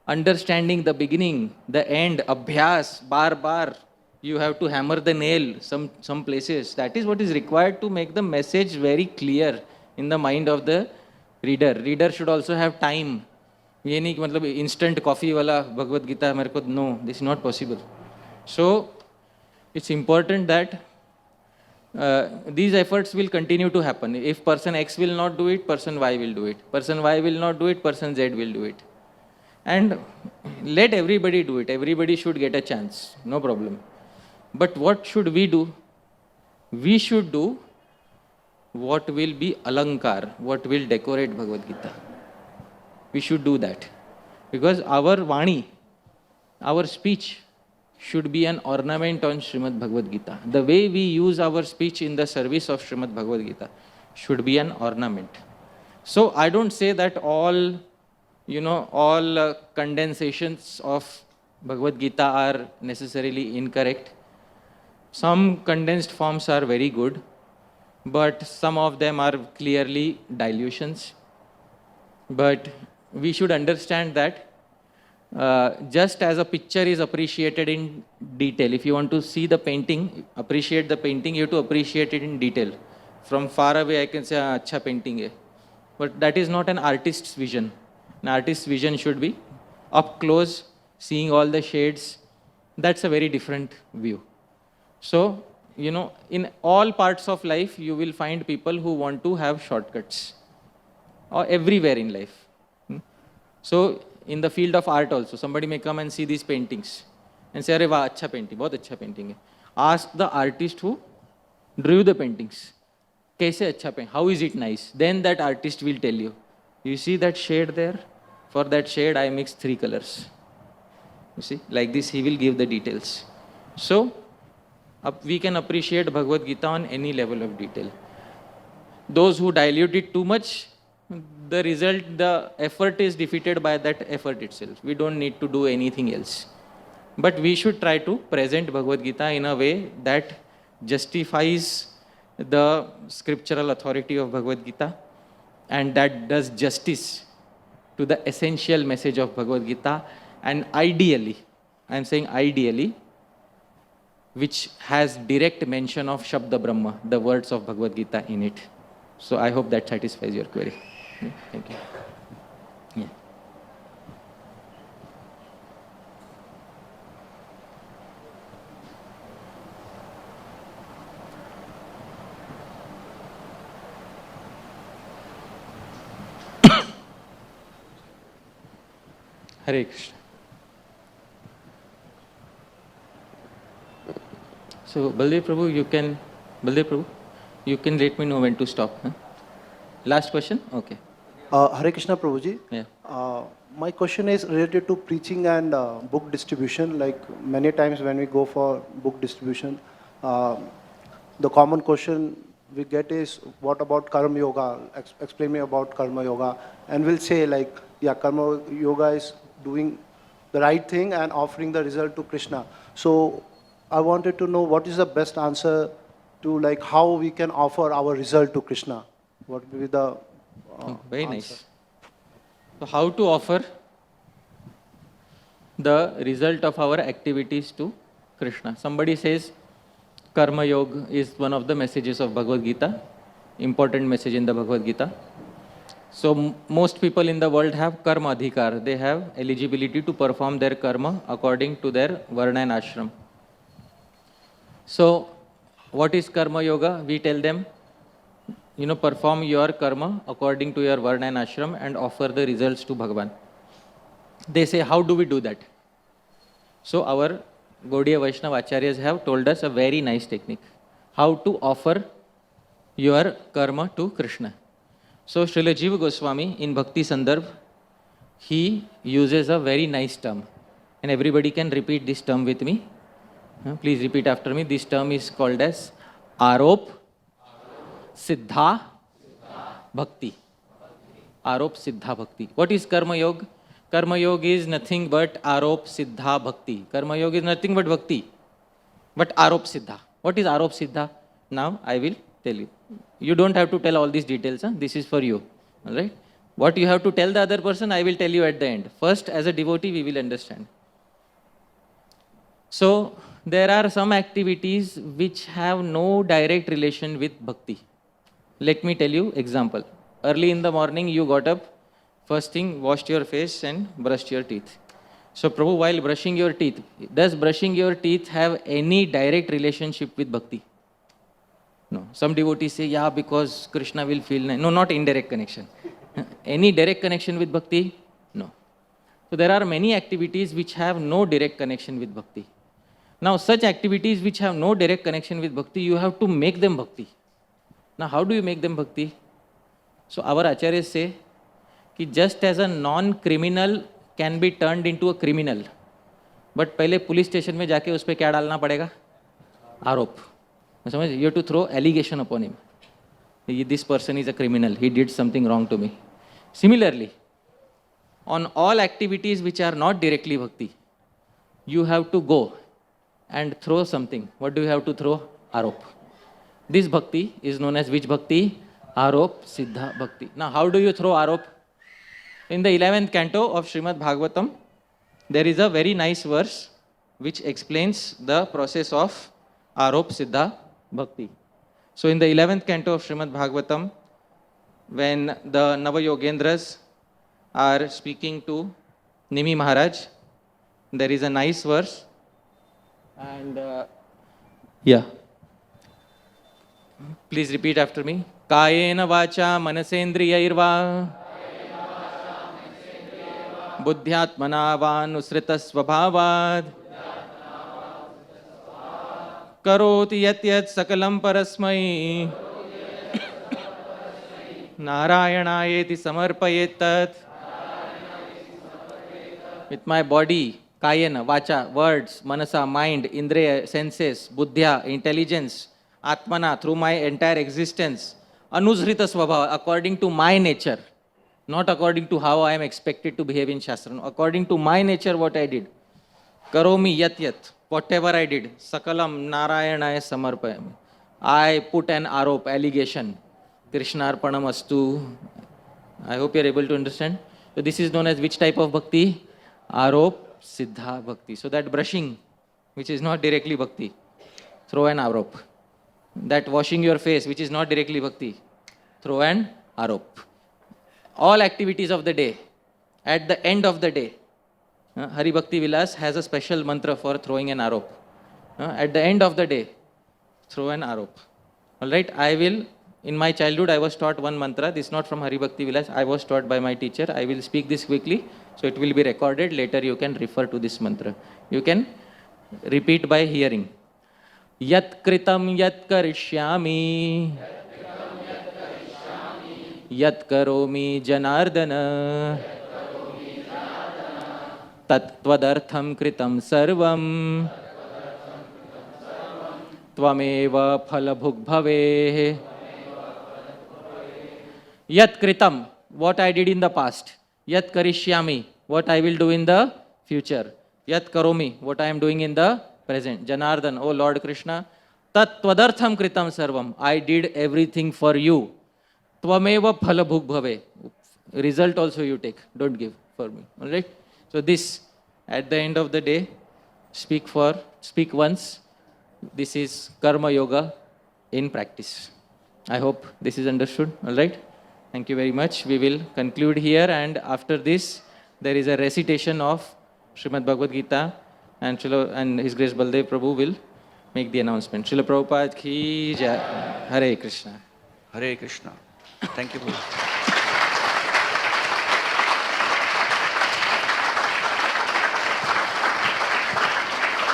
[SPEAKER 2] Understanding the beginning, the end, abhyas, bar. You have to hammer the nail some places. That is what is required to make the message very clear in the mind of the reader. Reader should also have time. ये नहीं कि मतलब instant coffee वाला भगवद गीता मेरे को, no, this is not possible. So it's important that these efforts will continue to happen. If person X will not do it, person Y will do it. Person Y will not do it, person Z will do it. And let everybody do it. Everybody should get a chance. No problem. But what should we do? We should do what will be alankar, what will decorate Bhagavad Gita. We should do that. Because our Vani, our speech should be an ornament on Śrīmad-Bhagavad-Gītā. The way we use our speech in the service of Śrīmad-Bhagavad-Gītā should be an ornament. So I don't say that all condensations of Bhagavad-Gītā are necessarily incorrect. Some condensed forms are very good, but some of them are clearly dilutions. But we should understand that just as a picture is appreciated in detail, if you want to see the painting, appreciate the painting, you have to appreciate it in detail. From far away, I can say, acha painting hai. But that is not an artist's vision. An artist's vision should be up close, seeing all the shades. That's a very different view. So, in all parts of life, you will find people who want to have shortcuts, or everywhere in life. So, in the field of art also, somebody may come and see these paintings and say, "Arey wah, acha painting, bahut acha painting hai." Ask the artist who drew the paintings, "Kaise acha paint? How is it nice?" Then that artist will tell you, "You see that shade there? For that shade, I mixed 3 colors." You see, like this, he will give the details. So, we can appreciate Bhagavad-Gītā on any level of detail. Those who dilute it too much, the result, the effort is defeated by that effort itself. We don't need to do anything else. But we should try to present Bhagavad-Gītā in a way that justifies the scriptural authority of Bhagavad-Gītā and that does justice to the essential message of Bhagavad-Gītā, and ideally, I am saying ideally, which has direct mention of Shabda Brahma, the words of Bhagavad-Gītā in it. So I hope that satisfies your query. Thank you. Yeah. Hare Krishna. So, Baldev Prabhu, you can let me know when to stop. Huh? Last question? Okay.
[SPEAKER 5] Hare Krishna Prabhuji.
[SPEAKER 2] Yeah.
[SPEAKER 5] My question is related to preaching and book distribution. Like many times when we go for book distribution, the common question we get is, what about Karma Yoga? Explain me about Karma Yoga. And we'll say like, yeah, Karma Yoga is doing the right thing and offering the result to Krishna. So I wanted to know what is the best answer to like how we can offer our result to Krishna. What will be the
[SPEAKER 2] very
[SPEAKER 5] answer?
[SPEAKER 2] nice. So how to offer the result of our activities to Krishna? Somebody says Karma Yoga is one of the messages of Bhagavad-Gītā, important message in the Bhagavad-Gītā. So most people in the world have karma adhikar. They have eligibility to perform their karma according to their varna and ashram. So what is Karma Yoga? We tell them, perform your karma according to your varna and ashram and offer the results to Bhagavan. They say, how do we do that? So our Gaudiya Vaishnava Acharyas have told us a very nice technique. How to offer your karma to Krishna. So Srila Jiva Goswami in Bhakti Sandarbh, he uses a very nice term. And everybody can repeat this term with me. Please repeat after me. This term is called as Arop Siddha Bhakti. Arop Siddha Bhakti. What is Karma Yoga? Karma Yoga is nothing but Arop Siddha Bhakti. Karma Yoga is nothing but Bhakti. But Arop Siddha. What is Arop Siddha? Now I will tell you. You don't have to tell all these details. This is for you. Alright? What you have to tell the other person, I will tell you at the end. First, as a devotee, we will understand. So, there are some activities which have no direct relation with bhakti. Let me tell you example. Early in the morning, you got up, first thing, washed your face and brushed your teeth. So, Prabhu, while brushing your teeth, does brushing your teeth have any direct relationship with bhakti? No. Some devotees say, yeah, because Krishna will feel nice. No, not indirect connection. Any direct connection with bhakti? No. So, there are many activities which have no direct connection with bhakti. Now, such activities which have no direct connection with bhakti, you have to make them bhakti. Now, how do you make them bhakti? So, our acharyas say, कि just as a non-criminal can be turned into a criminal, but पहले police station में जाके उस पर क्या डालना पड़ेगा? आरोप. समझ? You have to throw allegation upon him. This person is a criminal. He did something wrong to me. Similarly, on all activities which are not directly bhakti, you have to go and throw something. What do you have to throw? Arop. This bhakti is known as which bhakti? Arop Siddha Bhakti. Now, how do you throw arop? In the 11th canto of Śrīmad-Bhagavatam, there is a very nice verse which explains the process of Arop Siddha Bhakti. So, in the 11th canto of Śrīmad-Bhagavatam, when the Nava Yogendras are speaking to Nimi Maharaj. There is a nice verse. And yeah. Please repeat after me. Kayena vacha manasendriyairva buddhyatmana vanusrita svabhavad karoti yat yat sakalam parasmai narayanayeti samarpayetat. With my body, kayena, vacha, words, manasa, mind, indriya, senses, buddhya, intelligence, atmana, through my entire existence, anusrita svabhava, according to my nature, not according to how I am expected to behave in Shastra, according to my nature, what I did. Karomi yat yat, whatever I did, sakalam narayanaya samarpayami. I put an arop, allegation, Krishnarpanam astu. I hope you are able to understand. So this is known as which type of bhakti? Arop Siddha Bhakti. So that brushing, which is not directly bhakti, throw an arop. That washing your face, which is not directly bhakti, throw an arop. All activities of the day, at the end of the day, Hari Bhakti Vilas has a special mantra for throwing an arop. At the end of the day, throw an arop. Alright, I will, in my childhood, I was taught one mantra. This is not from Hari Bhakti Vilas. I was taught by my teacher. I will speak this quickly, so it will be recorded. Later you can refer to this mantra. You can repeat by hearing. Yat kritam yat karishyami yat karomi janardana tat tvadartham kritam sarvam tvameva phalabhug bhave. Yat kritam, what I did in the past. Yat karishyami, what I will do in the future. Yat karomi, what I am doing in the present. Janardhan, oh Lord Krishna. Tat tvadartham kritam sarvam, I did everything for you. Tvameva phalabhug bhave. Result also you take, don't give for me. Alright? So this, at the end of the day, speak once. This is karma yoga in practice. I hope this is understood. Alright? Thank you very much. We will conclude here, and after this, there is a recitation of Śrīmad-Bhagavad-Gītā, and His Grace Baldev Prabhu will make the announcement. Srila Prabhupada ki jai. Hare Krishna.
[SPEAKER 1] Hare Krishna. Thank you, Prabhu.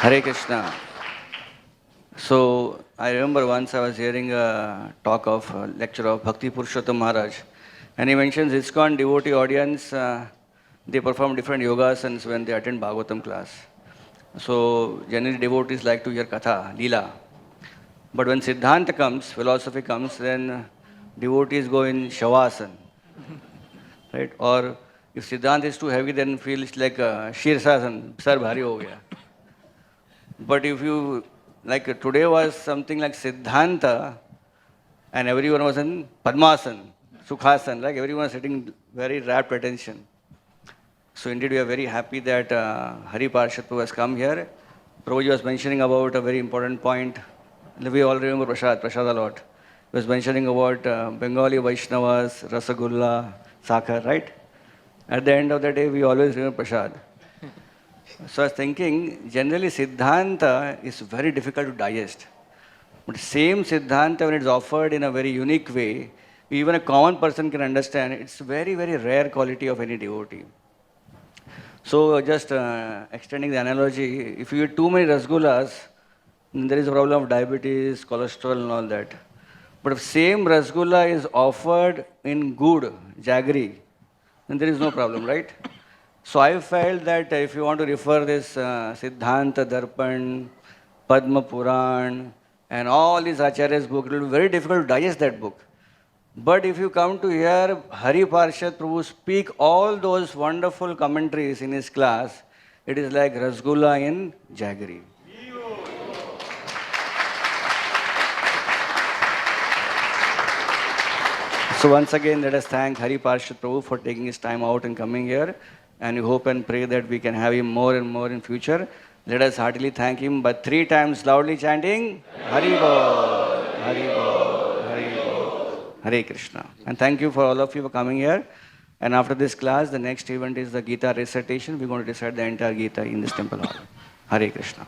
[SPEAKER 1] Hare Krishna. So, I remember once I was hearing a talk of a lecture of Bhakti Purushottam Maharaj, and he mentions ISKCON devotee audience, they perform different yogasans when they attend Bhagavatam class. So, generally devotees like to hear Katha, Leela. But when Siddhanta comes, philosophy comes, then devotees go in Shavasana. Right? Or if Siddhanta is too heavy, then feel it's like Shirsasan, sar bhari ho gaya. But if you, like today was something like Siddhanta, and everyone was in Padmasana, Sukhasana, like everyone was sitting very rapt attention. So indeed we are very happy that Hari Parshad Prabhu has come here. Prabhuji was mentioning about a very important point. We all remember Parshad a lot. He was mentioning about Bengali Vaishnavas, Rasagulla, Sakhar, right? At the end of the day, we always remember Parshad. So I was thinking, generally Siddhanta is very difficult to digest. But same Siddhanta, when it's offered in a very unique way, even a common person can understand. It's very, very rare quality of any devotee. So just extending the analogy, if you eat too many rasgullas, then there is a problem of diabetes, cholesterol and all that. But if same rasgulla is offered in good, jaggery, then there is no problem, right? So I felt that if you want to refer this Siddhanta Darpan, Padma Puran, and all these Acharyas' book, it will be very difficult to digest that book. But if you come to hear Hari Parshad Prabhu speak all those wonderful commentaries in his class, it is like Rasgulla in jaggery. So once again, let us thank Hari Parshad Prabhu for taking his time out and coming here. And we hope and pray that we can have him more and more in future. Let us heartily thank him, but 3 times loudly chanting, Hari Bol, Hari Bol, Hari Bol, Hare Krishna. And thank you for all of you for coming here. And after this class, the next event is the Gita recitation. We're going to recite the entire Gita in this temple hall. Hare Krishna.